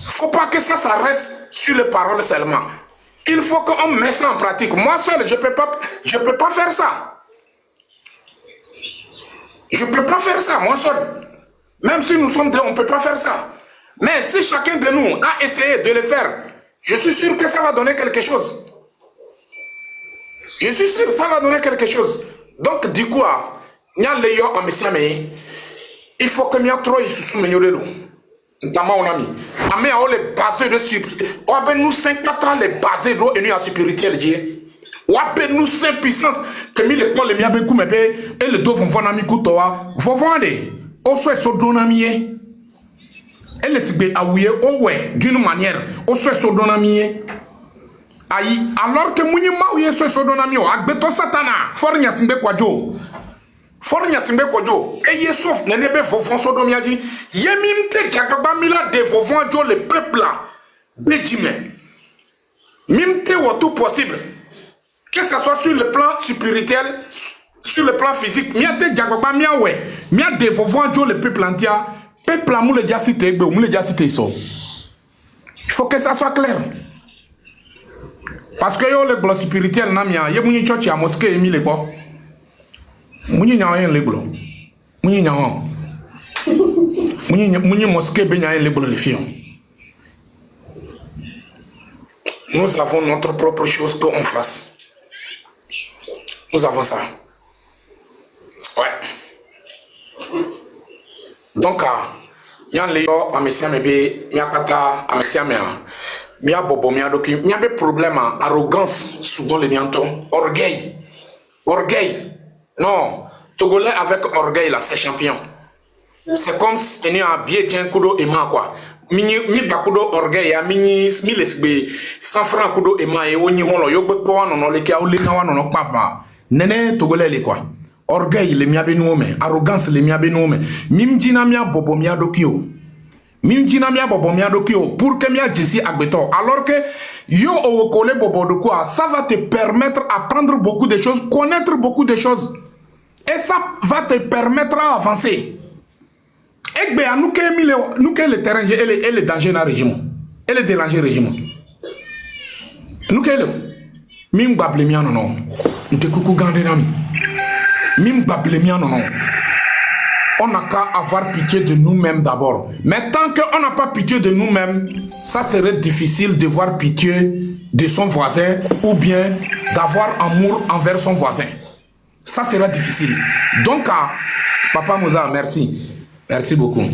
Faut pas que ça reste sur les paroles seulement. Il faut qu'on mette ça en pratique. Moi seul, je peux pas faire ça. Je peux pas faire ça, moi seul. Même si nous sommes deux, on peut pas faire ça. Mais si chacun de nous a essayé de le faire, je suis sûr que ça va donner quelque chose. Je suis sûr que ça va donner quelque chose. Donc, du coup, il faut que nous trop notamment on a mis. Mais on les bases de nous 50 les bases de et spirituel. On nous 5 puissances que les cols les miabe kumepe et le dos vont nami kutoa. Vont vendre. On soit sodonamié. Et les sibé awouye owe d'une manière. On soit sodonamié. Aïe, alors que mouni maouye soit sodonamio. Agbeto satana. Fornya simbe kwajo. Fornya simbe kwajo. Et yesof nenebe vovon sodomiadi. Yemimte kakaba mila de vovon jo le peuple là. Béjime. Mimte ou tout possible. Que ce soit sur le plan spirituel, sur le plan physique, miate diagoba miawe, mia de vovon jo le peuple entier. Peuple amour le diacité egbe, moule diacité so. Il faut que ça soit clair. Parce que yo le blo spirituel namia, ye mouni church ya mosquée emi le bo. Mouni nyawen le blo. Mouni nyawen. Mouni mosquée be nyawen le blo le fion. Nous avons notre propre chose qu'on fasse. Nous avons ça. Ouais. Donc, yan le yo amesia mebe miakata amesia mea mia bobo mia doki mia be problème arrogance souvent le nianton orgueil non Togolais avec orgueil là c'est champion. C'est comme si tu a bien tiens kudo ema quoi mi bakudo orgueil ya mini lesbe 100 francs kudo ema e oni holo yo gbe ko no le kia o le na wa no papa nene Togolais le quoi. Orgueil le mia benoume, arrogance le mia benoume. Mimjina mia bobo mia dokio. Mimjina mia bobo mia dokio pour que mia jesi agbeto. Alors que yo o kole bobo de quoi, ça va te permettre d'apprendre beaucoup de choses, connaître beaucoup de choses. Et ça va te permettre d'avancer. Egbe a nous que le terrain et le danger dans le régime. Et le déranger régime. Nous que le mim bable mia non. Nte kuku gande nami. Mim bablemia non. On n'a qu'à avoir pitié de nous-mêmes d'abord. Mais tant qu'on n'a pas pitié de nous-mêmes, ça serait difficile de voir pitié de son voisin ou bien d'avoir amour envers son voisin. Ça sera difficile. Donc, Papa Moussa, merci. Merci beaucoup.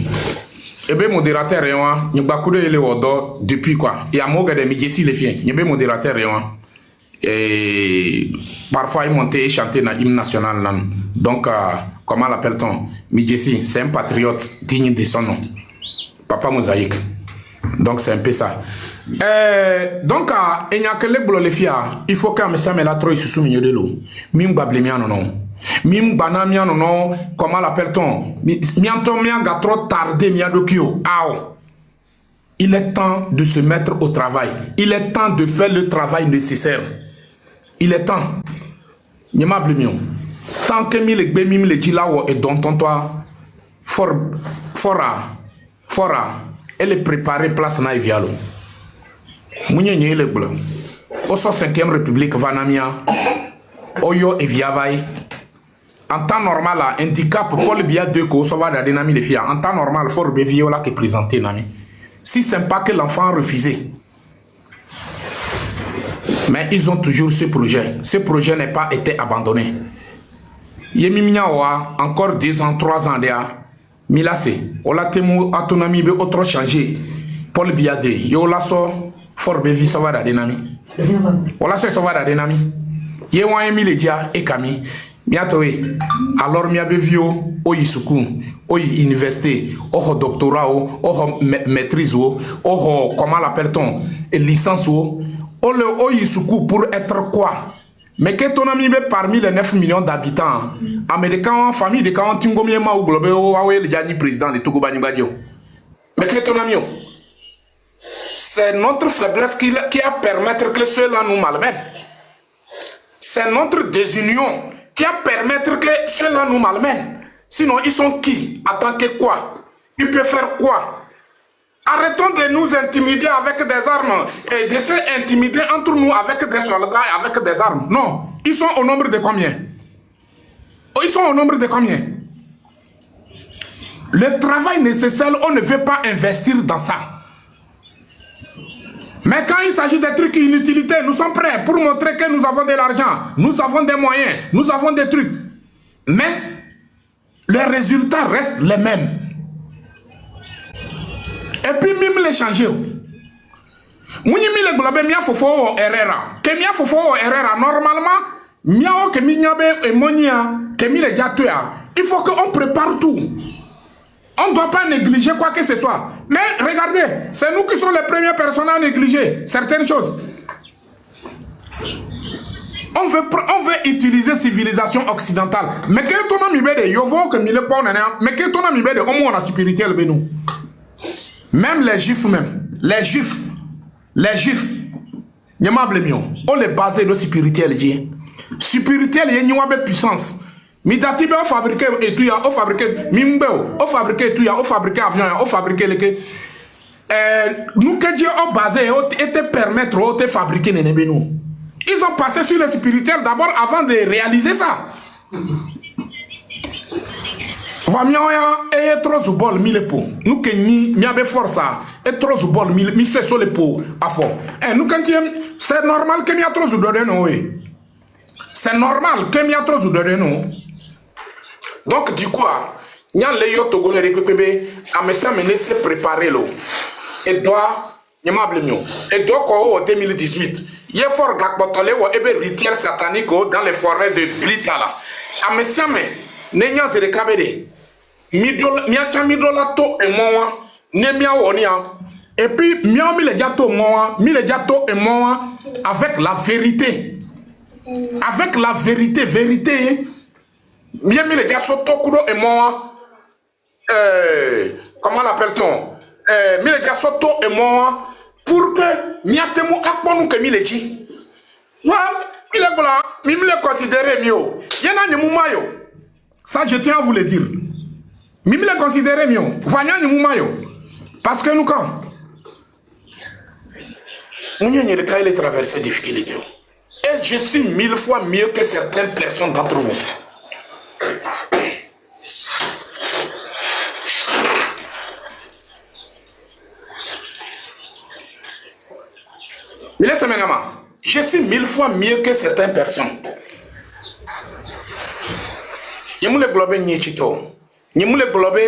Et bien, modérateur, nous avons depuis quoi? Il y a un de Midjessi les filles. Il y a modérateur, et parfois il montait et chantait dans l'hymne national. Donc, comment l'appelle-t-on? Midjessi, c'est un patriote digne de son nom. Papa Mosaïque. Donc, c'est un peu ça. Donc, il n'y a que les filles. Il faut que je me la trouve sous milieu de l'eau. Mim bablemian non. Mim banamian non. Comment l'appelle-t-on? Mianton mianga trop tardé miadokio. Il est temps de se mettre au travail. Il est temps de faire le travail nécessaire. Il est temps. Nyama blemion. Tant que mi le gbe mi le jilawo et dont toi fora elle est préparée place na evialo. Mounye nye le blanc. Au 5e République Vanamia. Oyo eviavai. En temps normal, handicap Paul Biya 2 ko so va da nami les filles. En temps normal, faut be viola que présenter nami. Si c'est pas que l'enfant a refusé. Mais ils ont toujours ce projet. Ce projet n'a pas été abandonné. Yemimia oa encore 2 ans, 3 ans déjà. Milase, ola temu autonomie be autre changé. Paul Biya 2, yo la so for be vi so va da nami. Ola so va da nami. Ye wan emiledia e kami. Miatowe, alors mia bevio, oyi suku, oyi université, oho doctorat, oho maîtrise, oho, comment l'appelle-t-on, licence, ole oyi suku pour être quoi? Mais que ton ami parmi les 9 millions d'habitants, américains, famille de quand tu gommé ma ou globé, le dernier président de Togo Bani Badio. Mais que ton ami, c'est notre faiblesse qui a permettre que ceux-là nous malmènent. C'est notre désunion qui a permettre que ceux-là nous malmènent. Sinon, ils sont qui? En tant que quoi? Ils peuvent faire quoi? Arrêtons de nous intimider avec des armes et de se intimider entre nous avec des soldats et avec des armes. Non. Ils sont au nombre de combien? Ils sont au nombre de combien? Le travail nécessaire, on ne veut pas investir dans ça. Mais quand il s'agit des trucs inutilités, nous sommes prêts pour montrer que nous avons de l'argent, nous avons des moyens, nous avons des trucs. Mais les résultats restent les mêmes. Et puis même les changer. Normalement, il faut qu'on prépare tout. On ne doit pas négliger quoi que ce soit. Mais regardez, c'est nous qui sommes les premières personnes à négliger certaines choses. On veut utiliser civilisation occidentale. Mais que ton ami bede, yovo que mille pas mais que ton ami bede, au moins la spirituelle benou. Même les juifs même, les juifs, nyamable mion, on les basé de spirituel die. Spirituel y a puissance. Midati be o fabriquer et tout ya o fabriquer mimbe o fabriquer tout ya o fabriquer avion ya o fabriquer les nous que Dieu a basé et te permettre de fabriquer les nous. Ils ont passé sur le spirituel d'abord avant de réaliser ça. Vamia et trop zubol mille po. Nous que ni miabe force et trop zubol mille c'est sur les po à fond. Et nous quand c'est normal que mia trop zubol no c'est normal que mia trop zubol no. Donc du coup, il y a les Togolais récupérés à me laisser préparer l'eau. Et doit, il et doit quoi en 2018. Il y a fort gakbotolé ou ebe rituel satanique dans les forêts de Blitala. À me n'ayant zéro cabede. Miacha midolato et moi, ne mia wonia. Et puis mia mi le diato moi, mi le diato et moi avec la vérité. Avec la vérité, vérité. Bien mis les gars Sotokudo et moi, comment l'appelle-t-on? Mis les gars Soto et moi, pour que Niatemu Akponu que mi les dit. Voilà, il est là, mi me considérer mieux. Y'en a ni moumayo. Ça, je tiens à vous le dire. Mi me considérer mieux. Vanya ni moumayo. Parce que nous, quand on y a les traverser difficultés. Et je suis 1000 fois mieux que certaines personnes d'entre vous. Je suis 1000 fois mieux que certaines personnes. Yemule globe ni chito. Yemule globe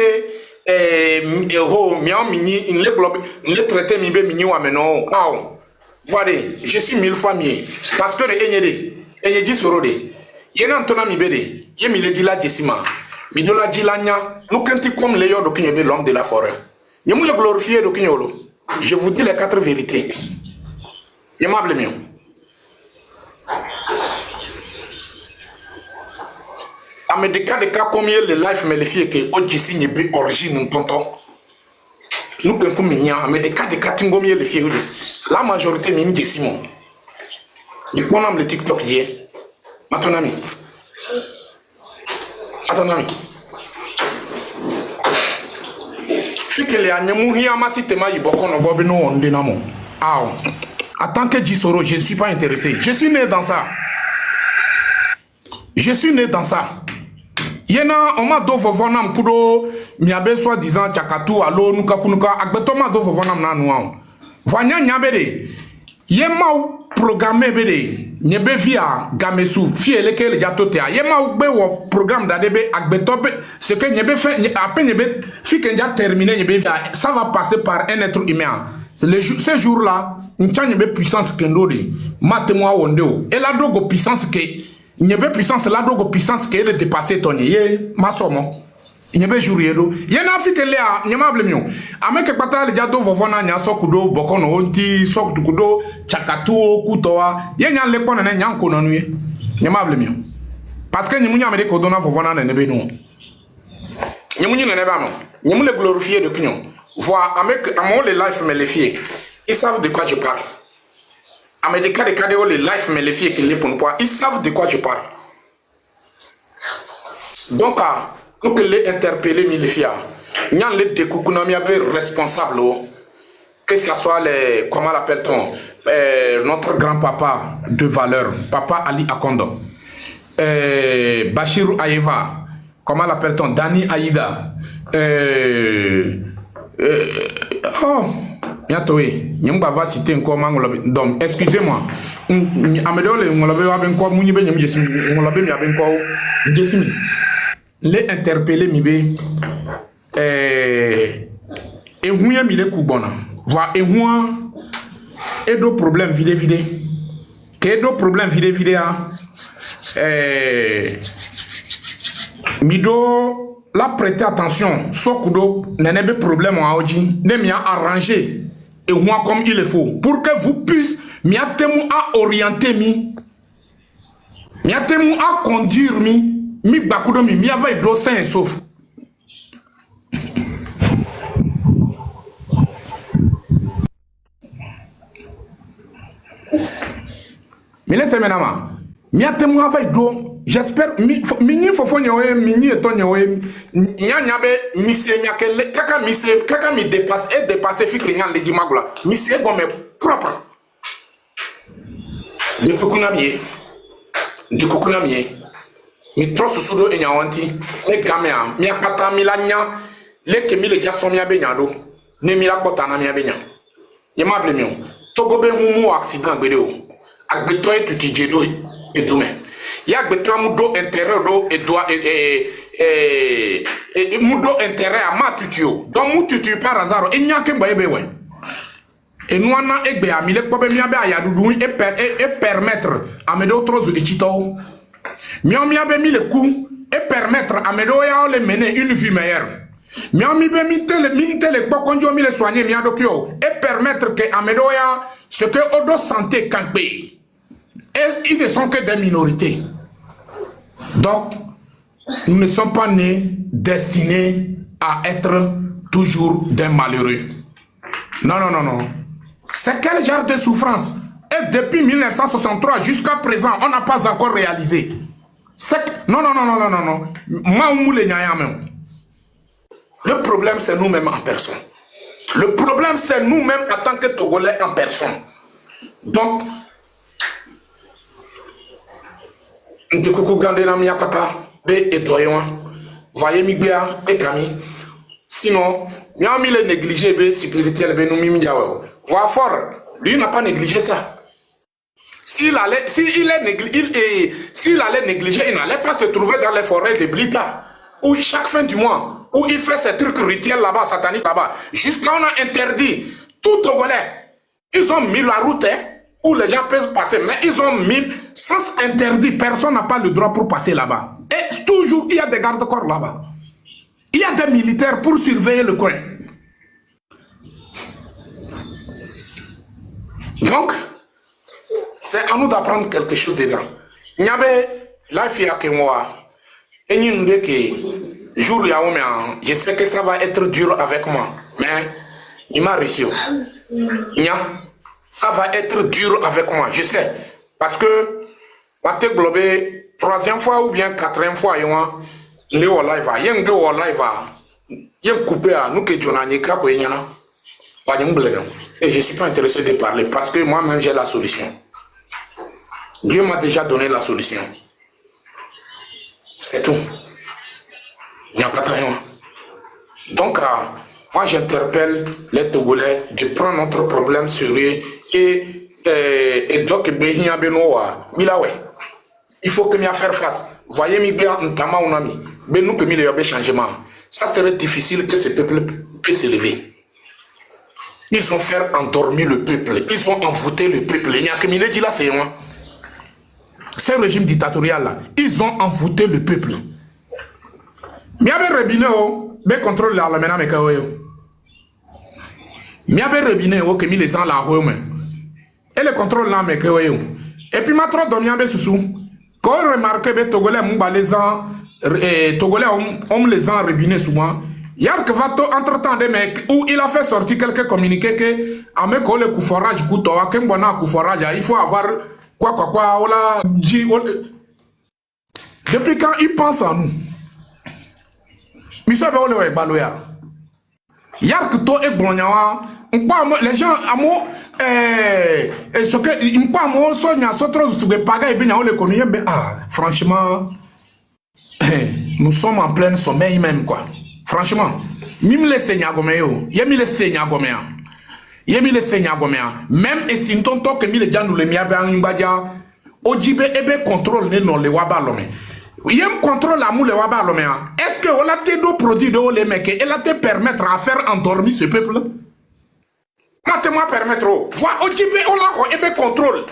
miao mini in le globe le traité mi be mini wa meno. Voilà, je suis 1000 fois mieux parce que le enyedi sorode. Yena antona mi bede. Yemi le dila jesima. Mi dola dilanya. Nous kenti comme le yo do kinyebe l'homme de la forêt. Yemule glorifier do kinyolo. Je vous dis les 4 vérités. Yemable mieux. Mais des cas combien le life me le fait que Odjisi n'y be origine tonton. Nous pensons mais des cas combien le fait la majorité même Jessimon. Il prend le TikTok hier. Ton ami. Fait que les animaux hier massi tema yiboko no bobino on dinamo. Ah. En tant que Jisoro, je ne suis pas intéressé. Je suis né dans ça. Yena on m'a do vovonam kudo miabe soi disant chakatu alo nuka kunuka agbeto ma do vovonam na nuwa vanya nyabede yema programme bede nyebe via gamesu fiele ke le jatote yema ugbe wo programme d'adebe agbeto ce que nyebe fait après nyebe fi que déjà terminé nyebe via ça va passer par un être humain ce jour là ncha nyebe puissance kendode matemo wondeo et la dogo puissance que il n'y a pas puissance là, donc puissance qui est dépassée ton yé, ma somme. Il n'y a pas jour yedo. Il y a un Africain là, il n'y a pas de mieux. Avec que pata le jado vovona nya sokudo bokono onti sokudo chakatu kutoa. Il y a un lepon na nya kono nuye. Il n'y a pas de mieux. Parce que nous n'y a pas de kodona vovona na nebe nous. Nous n'y n'avons pas. Nous le glorifier de pignon. Voir avec amont les life me les fier. Ils savent de quoi je parle. À des cas de les life mais les filles qui les pour ils savent de quoi je parle. Donc nous que les interpeller les filles, nous les découcunami responsable que ce soit les comment l'appelle-t-on notre grand-papa de valeur, papa Ali Akondo, Bachirou Aïeva, comment l'appelle-t-on Dani Aïda, va citer encore donc excusez-moi les interpeller mi et huya mi le kubona va et huya et do problème vide que do problème vide mi do la prêter attention sokudo n'enebe problème à oji ne mi a arrangé et moi comme il le faut pour que vous puissiez miatemu à orienter miatemu à conduire mi bakudo mi avait do sain sauf mais laissez maintenant miatemu avec do j'espère mini fofo nyowe mini eto nyowe nyanyabe misie nyakele kaka mi dépasser fi que nyan legi magula misie gome propre de kukunamie mi trosso sudo enyawanti ne gamea mi apata milanya leke mi le jaso mi abenyado ne mi la kota na mi abenya ye mable mi o togo be mu accident gbede o agbeto etuti jedo edume ya gbeto mudo intérêt do edoi mudo intérêt a matutio donc mututu par hasard enyake mbaye bewe enuana egbe amile kpobe mi abe ayadudu et permettre à mes d'autres échito mi abe mi le coup et permettre à mes ya le mener une vie meilleure mi be mi tele bokonjo mi le soigner mi adokio et permettre que à mes ya ce que odo santé campé. Et ils ne sont que des minorités. Donc, nous ne sommes pas nés destinés à être toujours des malheureux. Non. C'est quel genre de souffrance? Et depuis 1963 jusqu'à présent, on n'a pas encore réalisé. Non. Le problème, c'est nous-mêmes en personne. Le problème, c'est nous-mêmes en tant que Togolais en personne. Donc, de coucou gandé na miakata be edoywa voyez mi bia e kami sinon mi a mis le négligé be spirituel be nous mi diawo voix fort lui n'a pas négligé ça S'il allait négliger, il n'allait pas se trouver dans les forêts de Blita, où chaque fin du mois, où il fait ses trucs rituels là-bas, sataniques là-bas, jusqu'à on a interdit tout Togolais. Ils ont mis la route où les gens peuvent passer, mais ils ont mis sans interdit, personne n'a pas le droit pour passer là-bas. Et toujours, il y a des gardes-corps là-bas. Il y a des militaires pour surveiller le coin. Donc, c'est à nous d'apprendre quelque chose dedans. Nyabe, la fille à moi, et jour je sais que ça va être dur avec moi, mais il m'a réussi. Ça va être dur avec moi, je sais. Parce que, on te globé, 3e fois ou bien 4e fois, il y a coupé à nous que et je ne suis pas intéressé de parler parce que moi-même j'ai la solution. Dieu m'a déjà donné la solution. C'est tout. Il n'y a pas de rien. Donc, moi j'interpelle les Togolais de prendre notre problème sérieux et donc, il faut que m'y faire face. Voyez, nous que changement. Ça serait difficile que ce peuple puisse s'élever. Ils ont fait endormir le peuple. Ils ont envoûté le peuple. Il n'y a que Milé dit là, c'est moi. C'est un régime dictatorial là. Ils ont envoûté le peuple. Miabe Rebine o, be contrôle la mena me kawe yo. Miabe Rebine o, que mi les gens la ho me. Et le contrôle là me kawe yo. Et puis ma trop do miabe susu. Quand remarque be Togolais mba les gens Togolais on les gens Rebine souvent. Yark Vato entre-temps des mecs où il a fait sortir quelques communiqués que avec le couforage couteau à quel bon couforage il faut avoir quoi voilà depuis quand il pense à nous Missa Baolo et Baloya Yark To et Bonyawa les gens amour ce que il pas moi sonia sotro sube paga et bien on le connaît franchement nous sommes en plein sommeil même quoi. Franchement, même les seigneurs goméo, yemi les seigneurs goméa, même et si ton que mi les gens nous les miabe en badia, ojibe ebe contrôle ne non les wabalome. Yem contrôle la moule wabalome. Est-ce que on a te do produit de les mecs et elle te permettre à faire endormir ce peuple? Quand permettre, voilà ojibe on a ebe contrôle.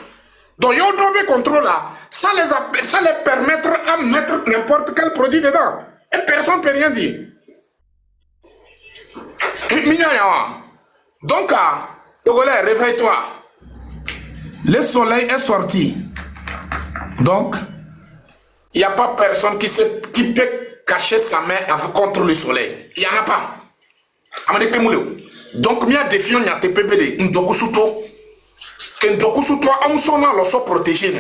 Donc yo dobe contrôle là, ça les permettre à mettre n'importe quel produit dedans et personne ne peut rien dire. Donc, Togolais, réveille-toi. Le soleil est sorti. Donc, il n'y a pas personne qui peut cacher sa main contre le soleil. Il n'y en a pas. Donc, il y a des filles, il y a des PBD. On protégé.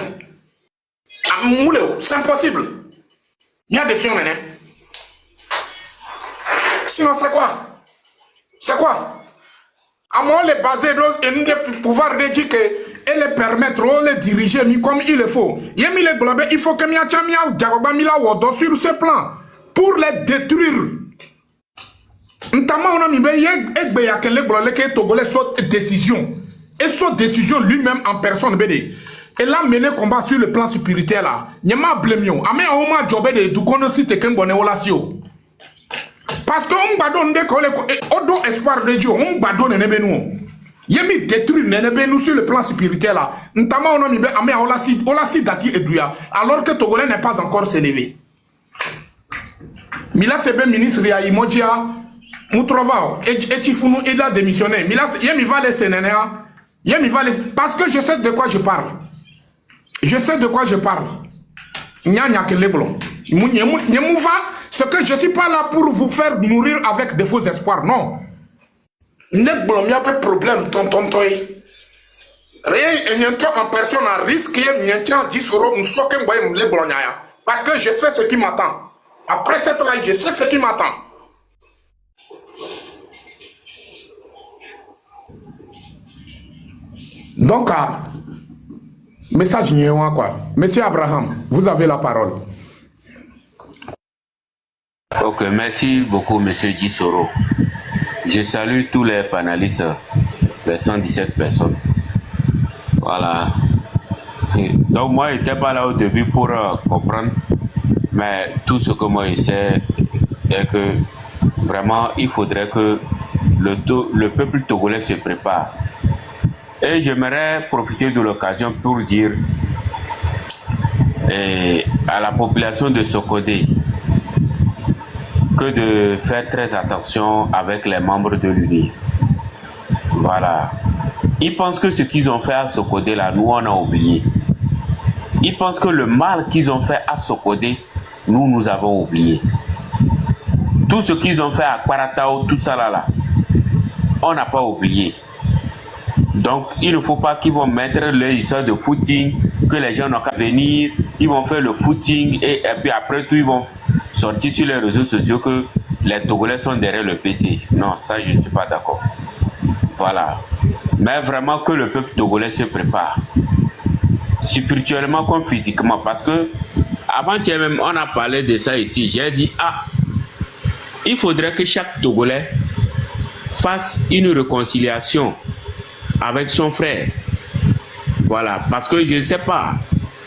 C'est impossible. Il y a des filles, sinon, c'est quoi? C'est quoi? À moi, les baser et nous de pouvoir dire que et les permettre, les diriger comme il le faut. Il faut que sur ce plan pour les détruire. Notamment, on a mis que Togolais saute décision. Et saute décision lui-même en personne. Et là, mené combat sur le plan spirituel. Il y a ma blémio. Ame a oma jobé de du konosite kembone olasio. Parce que on badonne de coller au espoir de Dieu, on badonne nebenu. Yemi détruit nebenu sur le plan spirituel là. Notamment on a mis amé olasi dati eduya alors que Togolais n'est pas encore s'élevé. Mila sebe ministre ya Imodia Mutrova et Chifunu il a démissionné. Mila yemi va les sénénéa. Yemi va les parce que je sais de quoi je parle. Je sais de quoi je parle. Nyanya que les blancs. Nyemouva. Ce que je ne suis pas là pour vous faire nourrir avec de faux espoirs, non. Net blom, il y a pas de problème, tonton toy. Rien, il y a en personne à risque, il y a 10 euros, parce que je sais ce qui m'attend. Après cette live, je sais ce qui m'attend. Donc, message numéro quoi. Monsieur Abraham, vous avez la parole. Ok, merci beaucoup, Monsieur Gisoro. Je salue tous les panélistes, les 117 personnes. Voilà. Donc moi, je n'étais pas là au début pour comprendre, mais tout ce que moi je sais est que vraiment, il faudrait que le peuple togolais se prépare. Et j'aimerais profiter de l'occasion pour dire à la population de Sokodé que de faire très attention avec les membres de l'UNI. Voilà. Ils pensent que ce qu'ils ont fait à Sokodé, là, nous, on a oublié. Ils pensent que le mal qu'ils ont fait à Sokodé, nous avons oublié. Tout ce qu'ils ont fait à Kwaratao, tout ça là, on n'a pas oublié. Donc, il ne faut pas qu'ils vont mettre l'histoire de footing, que les gens n'ont qu'à venir, ils vont faire le footing et puis après tout, ils vont sortir sur les réseaux sociaux que les Togolais sont derrière le PC. Non, ça, je ne suis pas d'accord. Voilà. Mais vraiment que le peuple togolais se prépare. Spirituellement comme physiquement. Parce que, avant-hier même, on a parlé de ça ici. J'ai dit, il faudrait que chaque Togolais fasse une réconciliation avec son frère. Voilà, parce que je ne sais pas,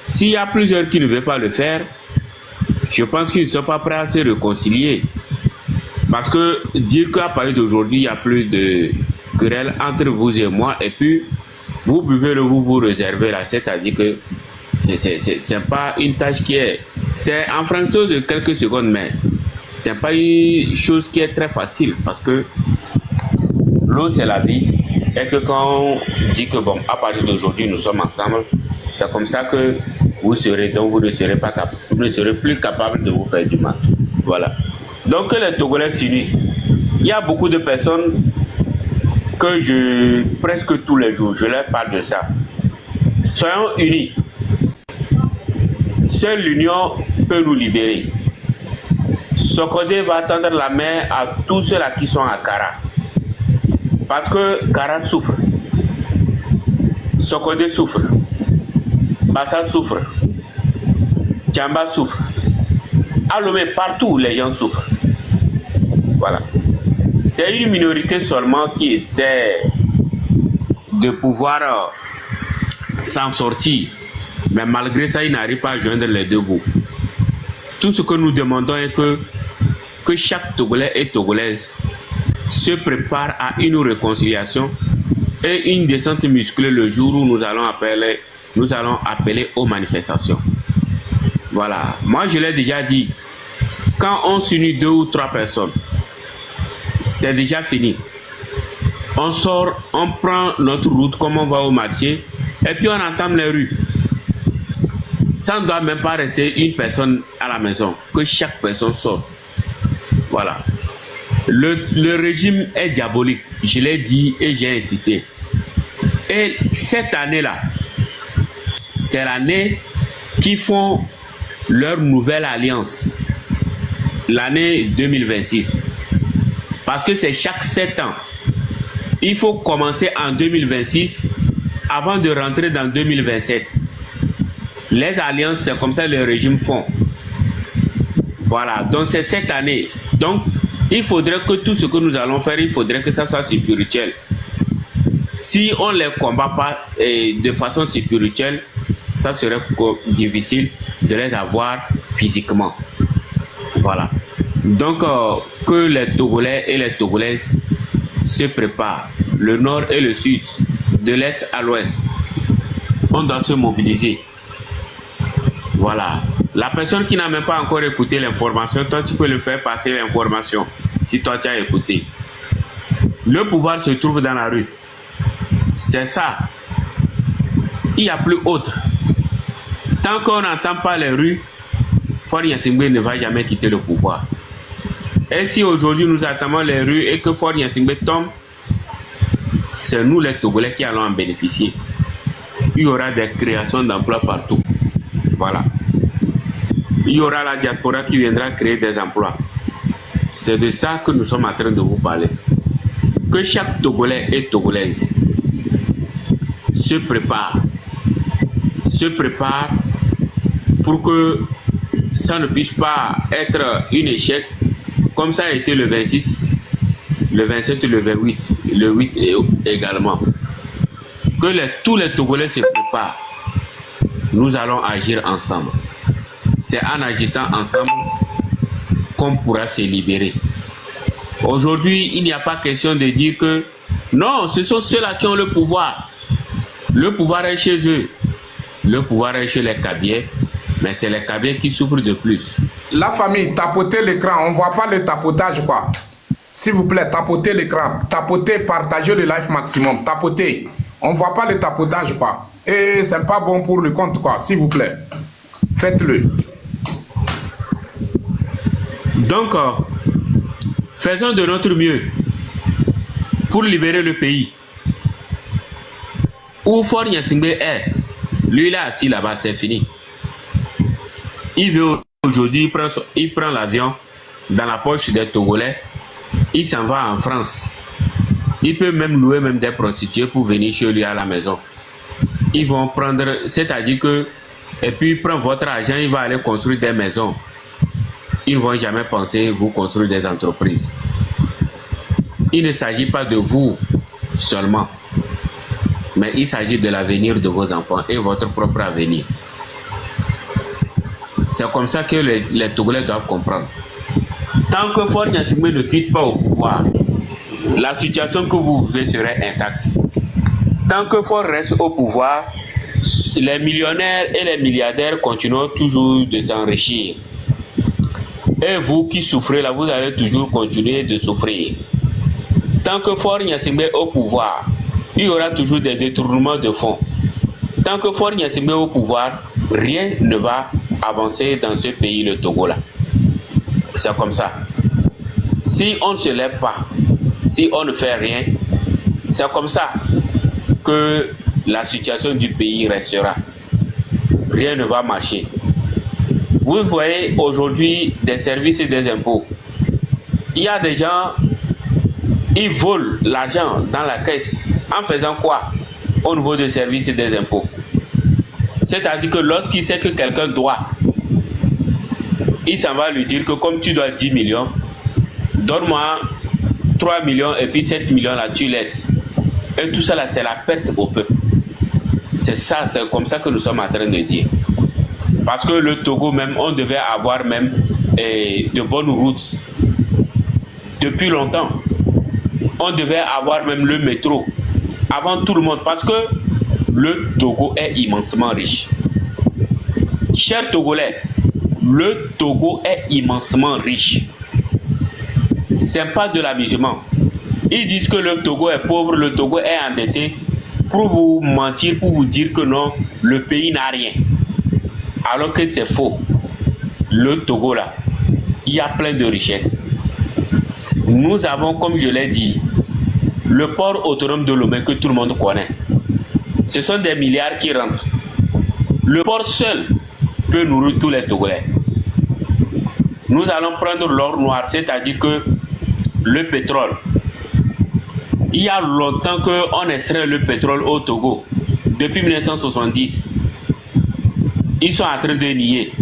s'il y a plusieurs qui ne veulent pas le faire, je pense qu'ils ne sont pas prêts à se réconcilier. Parce que dire qu'à partir d'aujourd'hui, il n'y a plus de querelle entre vous et moi, et puis vous buvez le vous réservez là, c'est-à-dire que c'est pas une tâche qui est... C'est en fraction de quelques secondes, mais c'est pas une chose qui est très facile, parce que l'eau c'est la vie. Et que quand on dit que bon, à partir d'aujourd'hui nous sommes ensemble, c'est comme ça que vous serez, donc vous ne serez plus capable de vous faire du mal. Voilà. Donc que les Togolais s'unissent. Il y a beaucoup de personnes que presque tous les jours, je leur parle de ça. Soyons unis. Seule l'union peut nous libérer. Sokodé va tendre la main à tous ceux-là qui sont à Kara. Parce que Kara souffre, Sokodé souffre, Bassa souffre, Tchamba souffre, à Lomé, partout les gens souffrent. Voilà. C'est une minorité seulement qui essaie de pouvoir s'en sortir. Mais malgré ça, il n'arrive pas à joindre les deux bouts. Tout ce que nous demandons est que chaque Togolais et Togolaise se prépare à une réconciliation et une descente musclée le jour où nous allons appeler aux manifestations. Voilà. Moi, je l'ai déjà dit. Quand on s'unit 2 ou 3 personnes, c'est déjà fini. On sort, on prend notre route comme on va au marché et puis on entame les rues. Ça ne doit même pas rester une personne à la maison, que chaque personne sorte. Voilà. Le régime est diabolique, je l'ai dit et j'ai insisté. Et cette année-là, c'est l'année qui font leur nouvelle alliance. L'année 2026. Parce que c'est chaque 7 ans. Il faut commencer en 2026 avant de rentrer dans 2027. Les alliances, c'est comme ça les régimes font. Voilà, donc c'est cette année. Donc, il faudrait que tout ce que nous allons faire, il faudrait que ça soit spirituel. Si on ne les combat pas de façon spirituelle, ça serait difficile de les avoir physiquement. Voilà. Donc, que les Togolais et les Togolaises se préparent, le nord et le sud, de l'est à l'ouest. On doit se mobiliser. Voilà. La personne qui n'a même pas encore écouté l'information, toi tu peux le faire passer l'information si toi tu as écouté. Le pouvoir se trouve dans la rue. C'est ça. Il n'y a plus autre. Tant qu'on n'entend pas les rues, Faure Gnassingbé ne va jamais quitter le pouvoir. Et si aujourd'hui nous attendons les rues et que Faure Gnassingbé tombe, c'est nous les Togolais qui allons en bénéficier. Il y aura des créations d'emplois partout. Voilà. Il y aura la diaspora qui viendra créer des emplois. C'est de ça que nous sommes en train de vous parler. Que chaque Togolais et Togolaise se prépare pour que ça ne puisse pas être un échec comme ça a été le 26, le 27 et le 28, le 8 également. Que tous les Togolais se préparent. nous allons agir ensemble. C'est en agissant ensemble qu'on pourra se libérer. Aujourd'hui, il n'y a pas question de dire que non, ce sont ceux-là qui ont le pouvoir. Le pouvoir est chez eux. Le pouvoir est chez les Kabyles, mais c'est les Kabyles qui souffrent de plus. La famille, tapotez l'écran, on ne voit pas le tapotage quoi. S'il vous plaît, tapotez l'écran, tapotez, partagez le live maximum, tapotez. On ne voit pas le tapotage quoi. Et c'est pas bon pour le compte quoi, s'il vous plaît. Faites-le. Donc, faisons de notre mieux pour libérer le pays. Où Faure Gnassingbé est, lui là assis là-bas, c'est fini. Il veut aujourd'hui, il prend l'avion dans la poche des Togolais, il s'en va en France. Il peut même louer même des prostituées pour venir chez lui à la maison. Ils vont prendre, c'est-à-dire que, et puis il prend votre argent, il va aller construire des maisons. Ils ne vont jamais penser vous construire des entreprises. Il ne s'agit pas de vous seulement, mais il s'agit de l'avenir de vos enfants et votre propre avenir. C'est comme ça que les Togolais doivent comprendre. Tant que Faure Gnassingbé ne quitte pas au pouvoir, la situation que vous vivez serait intacte. Tant que Faure reste au pouvoir, les millionnaires et les milliardaires continueront toujours de s'enrichir. Et vous qui souffrez là, vous allez toujours continuer de souffrir. Tant que Faure Gnassingbé est au pouvoir, il y aura toujours des détournements de fonds. Tant que Faure Gnassingbé est au pouvoir, rien ne va avancer dans ce pays, le Togo là. C'est comme ça. Si on ne se lève pas, si on ne fait rien, c'est comme ça que la situation du pays restera. Rien ne va marcher. Vous voyez aujourd'hui des services et des impôts. Il y a des gens, ils volent l'argent dans la caisse en faisant quoi au niveau des services et des impôts. C'est-à-dire que lorsqu'il sait que quelqu'un doit, il s'en va lui dire que comme tu dois 10 millions, donne-moi 3 millions et puis 7 millions là tu laisses. Et tout ça là c'est la perte au peuple. C'est ça, c'est comme ça que nous sommes en train de dire. Parce que le Togo même, on devait avoir même de bonnes routes. Depuis longtemps, on devait avoir même le métro. Avant tout le monde, parce que le Togo est immensement riche. Chers Togolais, le Togo est immensement riche. C'est pas de l'amusement. Ils disent que le Togo est pauvre, le Togo est endetté pour vous mentir, pour vous dire que non, le pays n'a rien. Alors que c'est faux. Le Togo là, il y a plein de richesses. Nous avons, comme je l'ai dit, le port autonome de Lomé que tout le monde connaît. Ce sont des milliards qui rentrent. Le port seul peut nourrir tous les Togolais. Nous allons prendre l'or noir, c'est-à-dire que le pétrole. Il y a longtemps qu'on extrait le pétrole au Togo. Depuis 1970. Ils sont en train de nier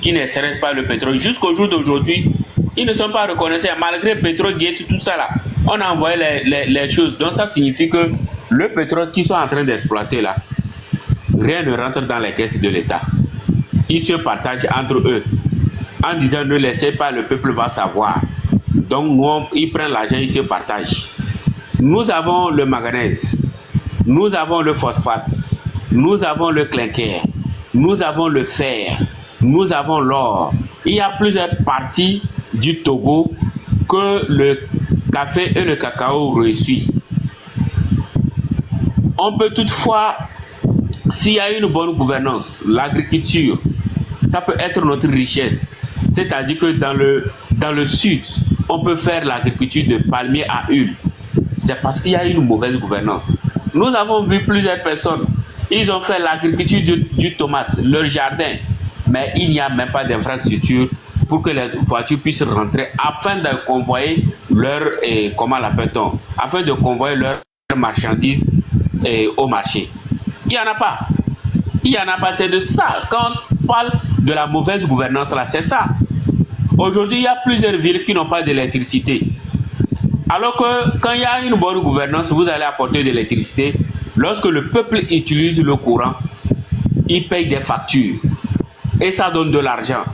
qu'ils n'extraient pas le pétrole. Jusqu'au jour d'aujourd'hui, ils ne sont pas reconnaissants. Malgré le pétrole, tout ça là, on a envoyé les choses. Donc ça signifie que le pétrole qu'ils sont en train d'exploiter là, rien ne rentre dans les caisses de l'État. Ils se partagent entre eux en disant ne laissez pas, le peuple va savoir. Donc nous, ils prennent l'argent, ils se partagent. Nous avons le manganèse, nous avons le phosphate, nous avons le clinker, nous avons le fer, nous avons l'or. Il y a plusieurs parties du Togo que le café et le cacao reçoivent. On peut toutefois, s'il y a une bonne gouvernance, l'agriculture, ça peut être notre richesse. C'est-à-dire que dans le sud, on peut faire l'agriculture de palmier à huile. C'est parce qu'il y a une mauvaise gouvernance. Nous avons vu plusieurs personnes, ils ont fait l'agriculture du tomate, leur jardin, mais il n'y a même pas d'infrastructure pour que les voitures puissent rentrer afin de convoyer leur, comment l'appelle-t-on, afin de convoyer leurs marchandises au marché. Il n'y en a pas. Il n'y en a pas, c'est de ça. Quand on parle de la mauvaise gouvernance, là, c'est ça. Aujourd'hui, il y a plusieurs villes qui n'ont pas d'électricité. Alors que quand il y a une bonne gouvernance, vous allez apporter de l'électricité. Lorsque le peuple utilise le courant, ils payent des factures. Et ça donne de l'argent.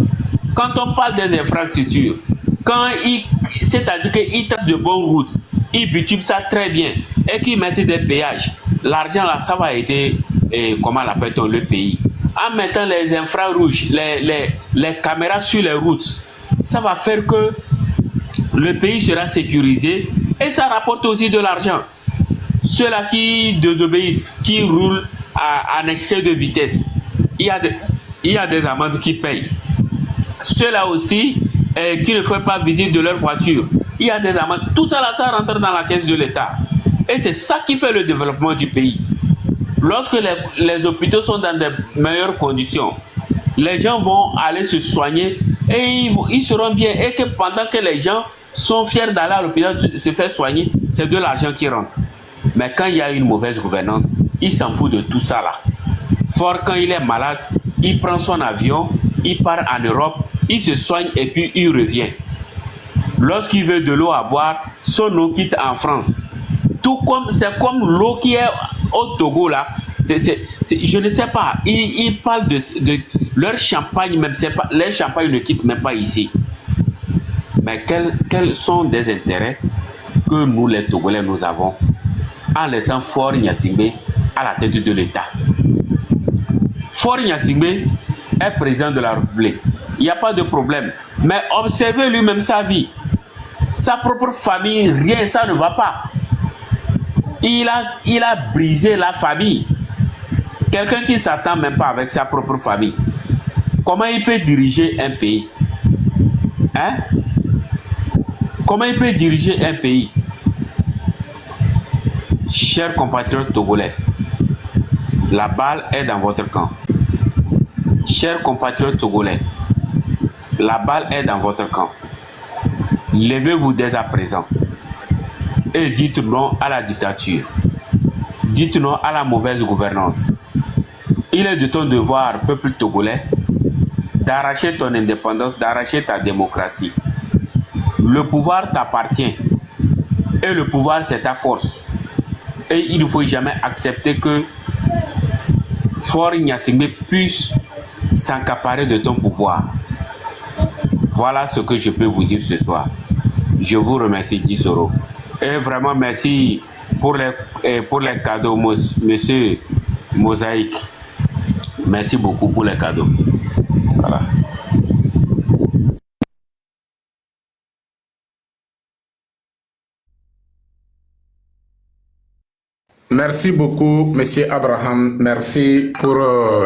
Quand on parle des infrastructures, c'est-à-dire qu'ils tracent de bonnes routes, ils bitument ça très bien et qu'ils mettent des péages, l'argent là, ça va aider, comment l'appelle-t-on, le pays. En mettant les infrarouges, les caméras sur les routes, ça va faire que le pays sera sécurisé et ça rapporte aussi de l'argent. Ceux-là qui désobéissent, qui roulent en excès de vitesse, il y a des amendes qui payent. Ceux-là aussi qui ne font pas visite de leur voiture, il y a des amendes. Tout ça là, ça rentre dans la caisse de l'État. Et c'est ça qui fait le développement du pays. Lorsque les hôpitaux sont dans de meilleures conditions, les gens vont aller se soigner et ils seront bien. Et que pendant que les gens sont fiers d'aller à l'hôpital se faire soigner, c'est de l'argent qui rentre. Mais quand il y a une mauvaise gouvernance, il s'en fout de tout ça là. Fort, quand il est malade, il prend son avion, il part en Europe, il se soigne et puis il revient. Lorsqu'il veut de l'eau à boire, son eau quitte en France. C'est comme l'eau qui est au Togo là. Je ne sais pas. Ils parlent de leur champagne, même pas, leur champagne ne quitte même pas ici. Mais quels sont des intérêts que nous les Togolais nous avons en laissant Faure Gnassingbé à la tête de l'État? Faure Gnassingbé est président de la République. Il n'y a pas de problème. Mais observez lui-même sa vie. Sa propre famille, rien, ça ne va pas. Il a brisé la famille. Quelqu'un qui ne s'attend même pas avec sa propre famille. Comment il peut diriger un pays? Hein? Comment il peut diriger un pays? Chers compatriotes togolais, la balle est dans votre camp. Chers compatriotes togolais, la balle est dans votre camp. Levez-vous dès à présent et dites non à la dictature. Dites non à la mauvaise gouvernance. Il est de ton devoir, peuple togolais, d'arracher ton indépendance, d'arracher ta démocratie. Le pouvoir t'appartient et le pouvoir c'est ta force. Et il ne faut jamais accepter que Faure Gnassingbé puisse s'accaparer de ton pouvoir. Voilà ce que je peux vous dire ce soir. Je vous remercie, Gisoro. Et vraiment merci pour les cadeaux, monsieur Mosaïque. Merci beaucoup pour les cadeaux. Voilà. Merci beaucoup, Monsieur Abraham. Merci pour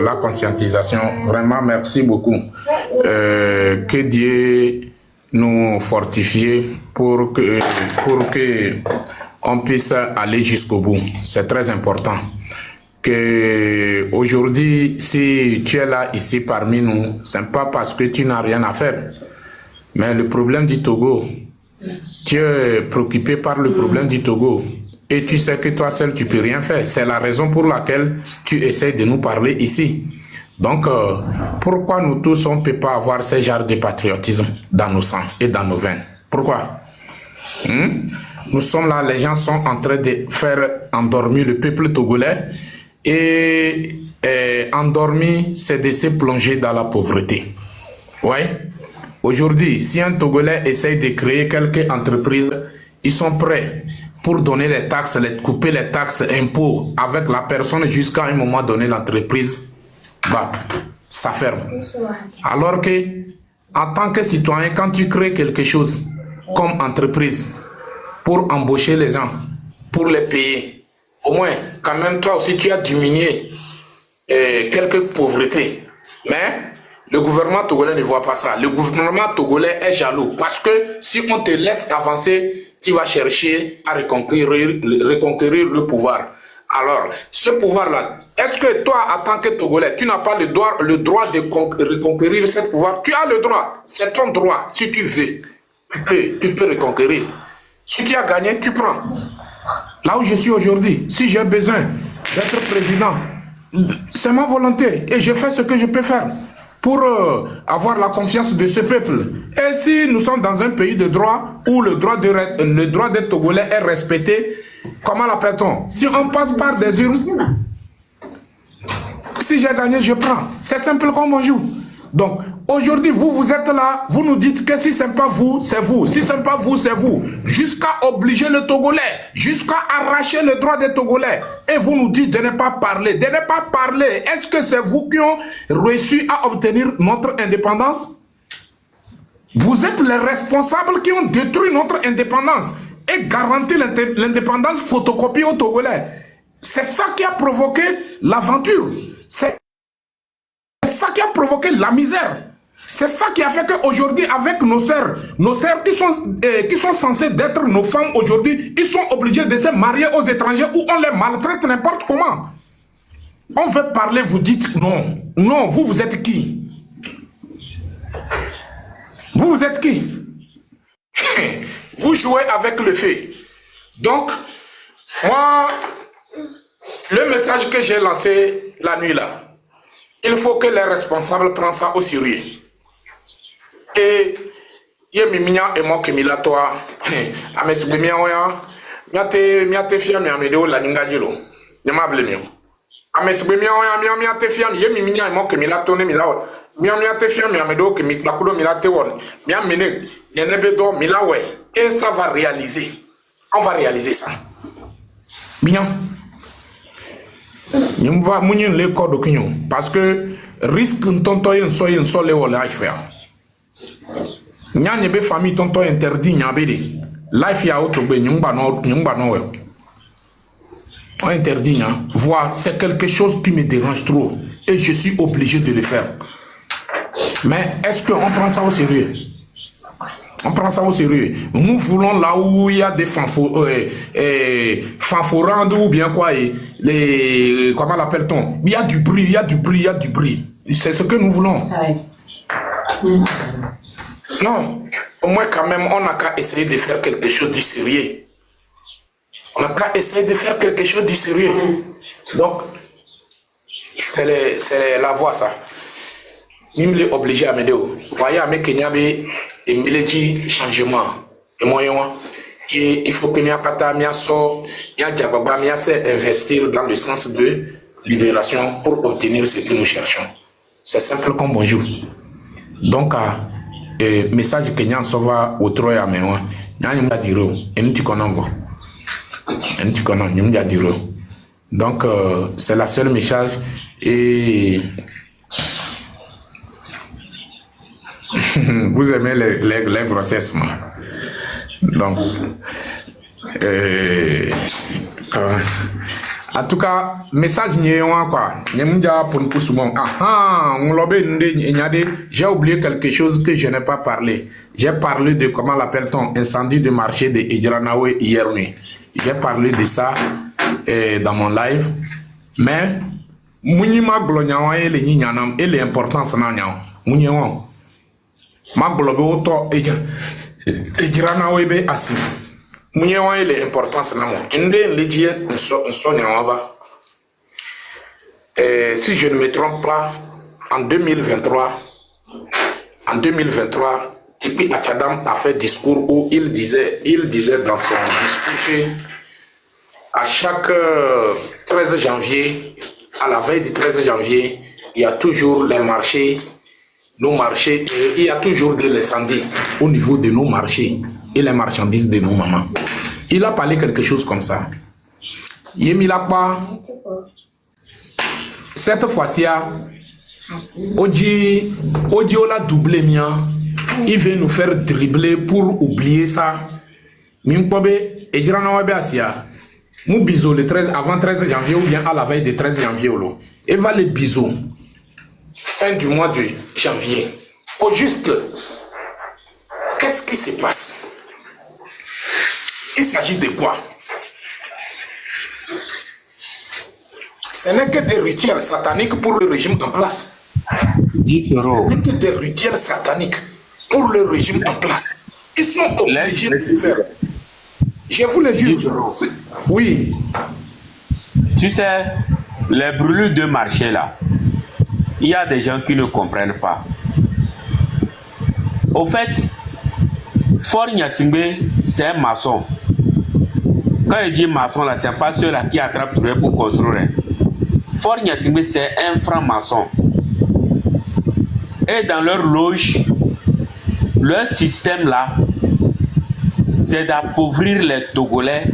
la conscientisation. Vraiment, merci beaucoup. Que Dieu nous fortifie pour que on puisse aller jusqu'au bout. C'est très important. Que aujourd'hui, si tu es là ici parmi nous, c'est pas parce que tu n'as rien à faire. Mais le problème du Togo, tu es préoccupé par le problème du Togo. Et tu sais que toi seul, tu peux rien faire. C'est la raison pour laquelle tu essaies de nous parler ici. Donc, pourquoi nous tous, on ne peut pas avoir ce genre de patriotisme dans nos sangs et dans nos veines? Pourquoi? Nous sommes là, les gens sont en train de faire endormir le peuple togolais. Et endormi, c'est de se plonger dans la pauvreté. Ouais. Aujourd'hui, si un Togolais essaye de créer quelques entreprises, ils sont prêts pour donner les taxes, couper les taxes, impôts avec la personne jusqu'à un moment donné, l'entreprise, bah, ça ferme. Alors que, en tant que citoyen, quand tu crées quelque chose comme entreprise pour embaucher les gens, pour les payer, au moins, quand même, toi aussi, tu as diminué quelques pauvretés. Mais le gouvernement togolais ne voit pas ça. Le gouvernement togolais est jaloux parce que si on te laisse avancer, tu vas chercher à reconquérir le pouvoir. Alors, ce pouvoir-là, est-ce que toi, en tant que Togolais, tu n'as pas le droit de reconquérir ce pouvoir? Tu as le droit, c'est ton droit. Si tu veux, tu peux reconquérir. Si tu as gagné, tu prends. Là où je suis aujourd'hui, si j'ai besoin d'être président, c'est ma volonté et je fais ce que je peux faire pour avoir la confiance de ce peuple. Et si nous sommes dans un pays de droit où le droit des Togolais est respecté, comment l'appelle-t-on? Si on passe par des urnes, Si j'ai gagné, je prends. C'est simple comme bonjour. Donc, aujourd'hui, vous êtes là, vous nous dites que si ce n'est pas vous, c'est vous. Si ce n'est pas vous, c'est vous. Jusqu'à obliger le Togolais, jusqu'à arracher le droit des Togolais. Et vous nous dites de ne pas parler. De ne pas parler. Est-ce que c'est vous qui ont réussi à obtenir notre indépendance? Vous êtes les responsables qui ont détruit notre indépendance et garanti l'indépendance photocopie aux Togolais. C'est ça qui a provoqué l'aventure. C'est ça qui a provoqué la misère. C'est ça qui a fait qu'aujourd'hui, avec nos sœurs qui sont censées être nos femmes aujourd'hui, ils sont obligés de se marier aux étrangers où on les maltraite n'importe comment. On veut parler, vous dites non. Non, vous êtes qui? Vous êtes qui? Vous jouez avec le feu. Donc, moi, le message que j'ai lancé la nuit là, il faut que les responsables prennent ça au sérieux. Et Yemimia et moi qui m'y la toi, Amesbemia, miate fiam, yamedo la ningadilo, Yamable mio. Amesbemia, miate fiam, Yemimia et moi qui m'y la tonne, miate fiam, yamedo qui m'y la coulo, milate one, miamene, yenebedo, milawe. Et ça va réaliser. On va réaliser ça. Bien. Nous va mounir les codes parce que risque tonton yen soyen solé au life ya. Nya nebe famille tonton interdit nya bede. Life ya auto be nyumba no we. On interdit nya. Voir, c'est quelque chose qui me dérange trop et je suis obligé de le faire. Mais est-ce qu'on prend ça au sérieux? On prend ça au sérieux. Nous voulons là où il y a des fanforandes ou bien quoi, les, comment l'appelle-t-on? Il y a du bruit, il y a du bruit, il y a du bruit. C'est ce que nous voulons. Non, au moins quand même, on n'a qu'à essayer de faire quelque chose de sérieux. On n'a qu'à essayer de faire quelque chose de sérieux. Donc, c'est la voie ça. Il m'est obligé à m'aider. Voyez, à mes Kenyabe, il me dit changement. Et moi, il faut que investir dans le sens de libération pour obtenir ce que nous cherchons. C'est simple comme bonjour. Donc, message Kenyan sauva au troy à moi. Donc, c'est la seule message et vous aimez les grossesses, moi. Donc, en tout cas, message n'y quoi. J'ai oublié quelque chose que je n'ai pas parlé. J'ai parlé de comment l'appelle-t-on, incendie de marché de Idjranawe hier nuit. J'ai parlé de ça dans mon live. Mais, Mounima Glonyawa et les Ninyanam et l'importance Nanyan. Mounyawa. Ma globe auto Idjranawe be assis. Mounyawa et l'importance Nanyan. Inde Lidje Nsonyawa. Si je ne me trompe pas, en 2023, Tipi Achadam a fait discours où il disait dans son discours que à chaque 13 janvier, à la veille du 13 janvier, il y a toujours les marchés, nos marchés, et il y a toujours de l'incendie au niveau de nos marchés et les marchandises de nos mamans. Il a parlé quelque chose comme ça. Yemilakba, cette fois-ci, Oji l'a doublé mien. Il veut nous faire dribbler pour oublier ça. Mimpobe et Idjranawe Asia. Nous bisous le 13 avant 13 janvier ou bien à la veille du 13 janvier. Et va les bisous. Fin du mois de janvier. Au juste, qu'est-ce qui se passe? Il s'agit de quoi? Ce n'est que des rituels sataniques pour le régime en place. 10 euros. Ce n'est que des rituels sataniques pour le régime en place. Ils sont obligés de le faire. Je vous le dis. Oui. Tu sais, les brûlures de marché là, il y a des gens qui ne comprennent pas. Au fait, Fort Nyasingbe, c'est un maçon. Quand il dit maçon là, c'est pas ceux-là qui attrapent tout pour construire. Faure Gnassingbé, c'est un franc-maçon. Et dans leur loge, leur système là, c'est d'appauvrir les Togolais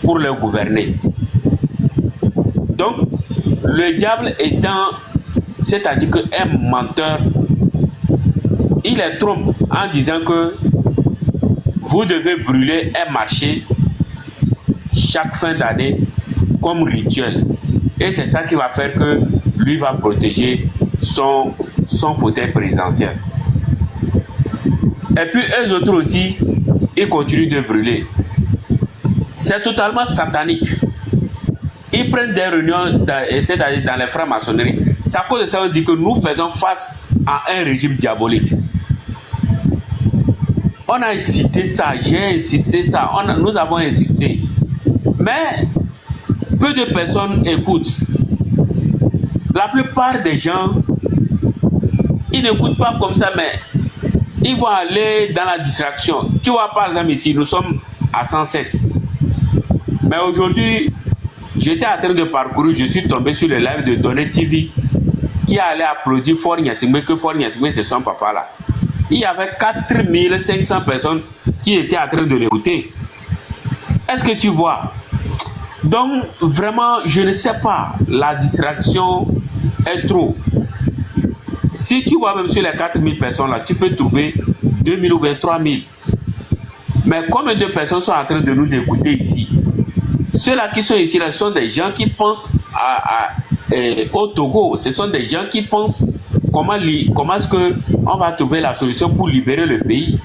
pour les gouverner. Donc, le diable étant, c'est-à-dire qu'un menteur, il les trompe en disant que vous devez brûler un marché chaque fin d'année comme rituel. Et c'est ça qui va faire que lui va protéger son fauteuil présidentiel. Et puis eux autres aussi, ils continuent de brûler. C'est totalement satanique. Ils prennent des réunions, c'est-à-dire dans les francs-maçonneries. C'est à cause de ça qu'on dit que nous faisons face à un régime diabolique. On a incité ça, j'ai insisté ça, nous avons insisté. Mais peu de personnes écoutent. La plupart des gens, ils n'écoutent pas comme ça, mais ils vont aller dans la distraction. Tu vois, par exemple, ici, nous sommes à 107. Mais aujourd'hui, j'étais en train de parcourir, je suis tombé sur le live de Donné TV qui allait applaudir Faure Gnassingbé, que Faure Gnassingbé, c'est son papa là. Il y avait 4500 personnes qui étaient en train de l'écouter. Est-ce que tu vois? Donc, vraiment, je ne sais pas, la distraction est trop. Si tu vois même sur les 4000 personnes là, tu peux trouver 2000 ou bien 3000. Mais combien de personnes sont en train de nous écouter ici? Ceux-là qui sont ici, là, sont des gens qui pensent au Togo. Ce sont des gens qui pensent comment est-ce qu'on va trouver la solution pour libérer le pays.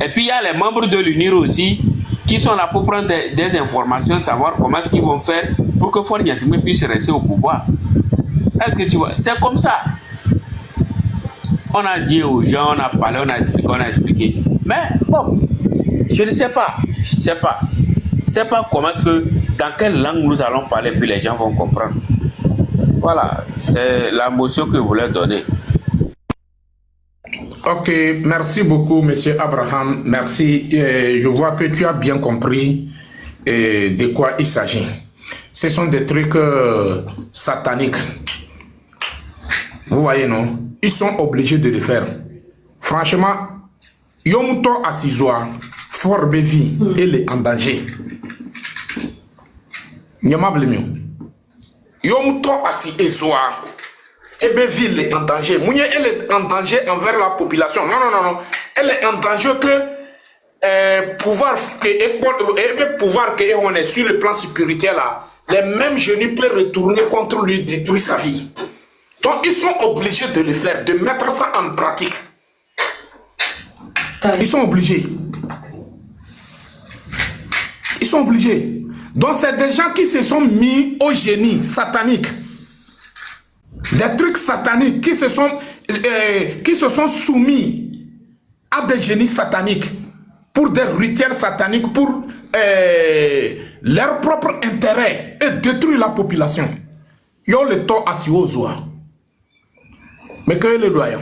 Et puis il y a les membres de l'UNIR aussi qui sont là pour prendre des informations, savoir comment est-ce qu'ils vont faire pour que Faure Gnassingbé puisse rester au pouvoir. Est-ce que tu vois? C'est comme ça. On a dit aux gens, on a parlé, on a expliqué. Mais bon, je ne sais pas. Je ne sais pas comment est-ce que, dans quelle langue nous allons parler, puis les gens vont comprendre. Voilà, c'est la motion que je voulais donner. Ok, merci beaucoup, monsieur Abraham. Merci. Je vois que tu as bien compris de quoi il s'agit. Ce sont des trucs sataniques. Vous voyez, non? Ils sont obligés de le faire. Franchement, Yomuto Asizoa, Faure Bevi, il est en danger. Nyamable mieux. Yomuto Asizoa, Bevi, il est en danger. Mounié, elle est en danger envers la population. Non. Elle est en danger que pouvoir que on est sur le plan spirituel là, les mêmes génies peuvent retourner contre lui, détruire sa vie. Donc ils sont obligés de le faire, de mettre ça en pratique. Ils sont obligés. Ils sont obligés. Donc c'est des gens qui se sont mis au génie satanique. Des trucs sataniques qui se sont soumis à des génies sataniques pour des rituels sataniques, pour leur propre intérêt et détruire la population. Yo le to asiozoa. Mais que le doyen.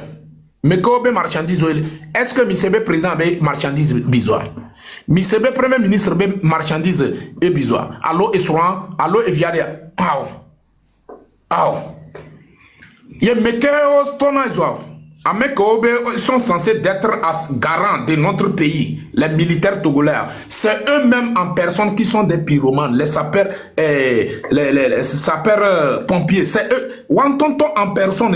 Mais que be marchandise. Est-ce que Misebe président be marchandise bisoa? Misebe premier ministre be marchandise et bisoa. Allo Esouan, allo Eviaria. Ye mekeo tona isoa. Amekobe sont censés être garants de notre pays, les militaires togolais. C'est eux-mêmes en personne qui sont des pyromanes, les sapeurs, les sapeurs pompiers. C'est eux. Wantonto en personne,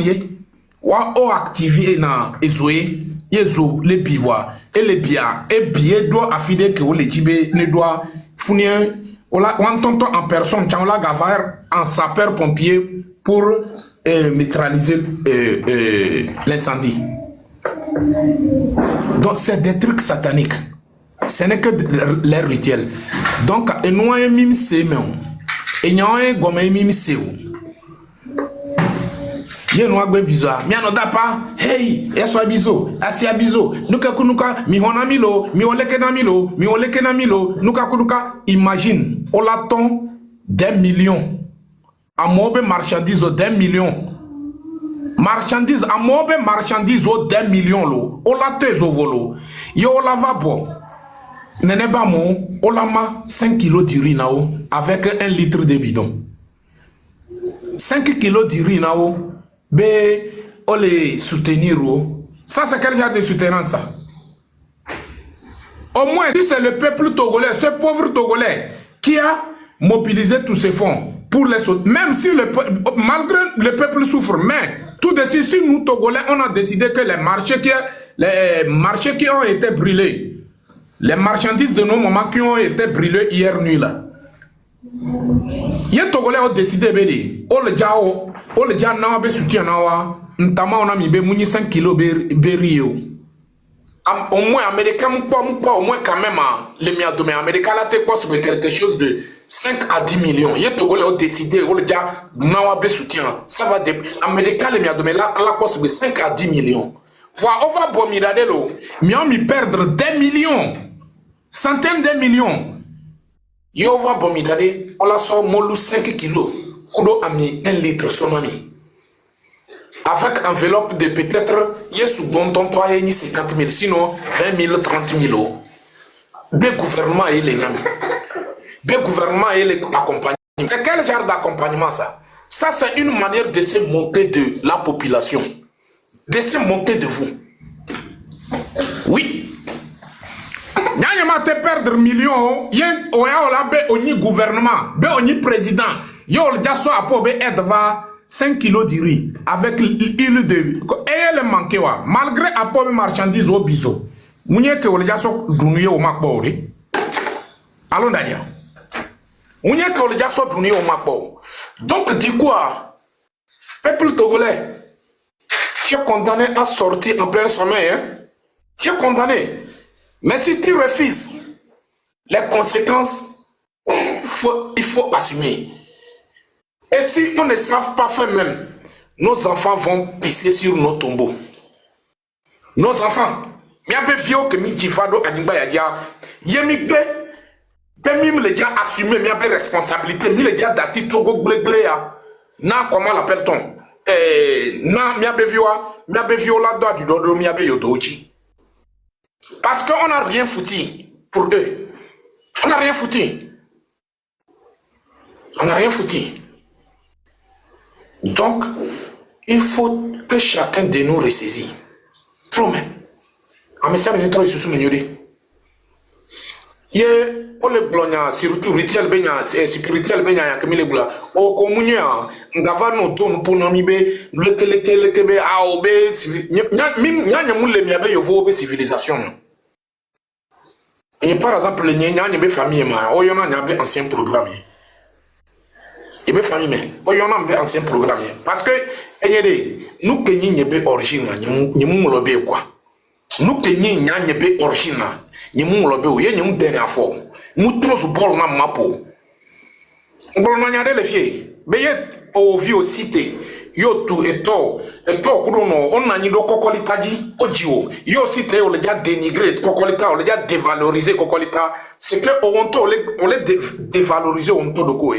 wa o activé na ezoé, yezo les bivois et les biens et bien doit affiner que les tibé ne doit fournir. Wantonto en personne, tchangola gavar en sapeur pompier pour neutraliser l'incendie. Donc c'est des trucs sataniques. Ce n'est que les rituels. Donc nous avons mis ces mains. Et nous avons mis ces mains. Ye no agbe bizo mi anoda pa hey eso abizo asi abizo nuka kunuka mi hona milo mi oleke na milo nuka kunuka. Imagine olaton des millions à mobe marchandise des millions marchandise à mobe marchandise des millions lo olato ezovolo yo lavabo nene ba mo olama 5 kilos d'urine avec 1 litre de bidon. 5 kilos de riz là-haut, on les soutenir. Ça, c'est quel genre de soutenance ça? Au moins, si c'est le peuple togolais, ce pauvre togolais qui a mobilisé tous ces fonds pour les autres, même si malgré le peuple souffre, mais tout de suite, si nous Togolais, on a décidé que les marchés qui ont été brûlés, les marchandises de nos mamans qui ont été brûlées hier nuit là, les Togolais ont décidé on le dit n'a soutien notamment on a mis 5 kilos berio. Au moins américain au moins quand même les miadomé américain là t'es quoi sur quelque chose de 5 à 10 millions. Les Togolais ont décidé on le dit n'a soutien. Ça va de américain les miadomé là quoi sur 5 à 10 millions. Voilà, on va bon miradé lo, mais on mi perdre des millions, centaines de millions. Yo va bon miradé, on la sort molou 5 kilos. Kudo a mis 1 litre son ami. Avec enveloppe de peut-être, il y a sous bon ton 50 000, sinon 20 000, 30 000 euros. Le gouvernement et les amis. Le gouvernement et les accompagnements. C'est quel genre d'accompagnement ça? Ça, c'est une manière de se moquer de la population. De se moquer de vous. Oui. Nyanyama te perdre millions, yen oya ola be oni gouvernement, be oni président. Yo le jaso apo be aide va 5 kilos de riz avec l'huile de et le manqué wa malgré apport marchandise au biso munye ke wole jaso dunuye o makbori allons d'ailleurs munye ke wole jaso dunuye o makbo donc dit quoi peuple togolais tu es condamné à sortir en plein sommeil hein? Tu es condamné mais si tu refuses les conséquences il faut assumer. Et si on ne savent pas faire même, nos enfants vont pisser sur nos tombeaux. Nos enfants. Mais un peu vieux que mi jifado anigba yadia. Yemi pe mim les gars assumer mi a responsabilité mi les gars dati togo glegle ya. Na comment l'appelle-t-on? Na mi a vieux la doigt du dodo mi a yodoji. Parce qu'on n'a rien foutu pour eux. On n'a rien foutu. On n'a rien foutu. Donc, il faut que chacun de nous ressaisit. Trop même. En me servant de trop, il se souvient de pour les blogna, surtout rituel benya, spirituel benya, comme les bla. Au communia, ngava no ton pour namibe, le a obé, nya moule miabe yovo obé civilisation. Et par exemple, les nya be famille ma, oyona nya be ancien programme. Il y a des familles, mais il y a un ancien programme. Parce que, nous qui sommes origine, nous sommes quoi. Nous qui sommes origine, nous sommes dernière fois. Nous tous bol na mapo. Bol na nyade le fie. Beye au vie au cité. Yo tout et tout kudono on a ni do kokolita di ojiwo. Yo cité on l'a dénigré kokolita, on l'a dévalorisé kokolita. C'est que on les dévaloriser on to de quoi.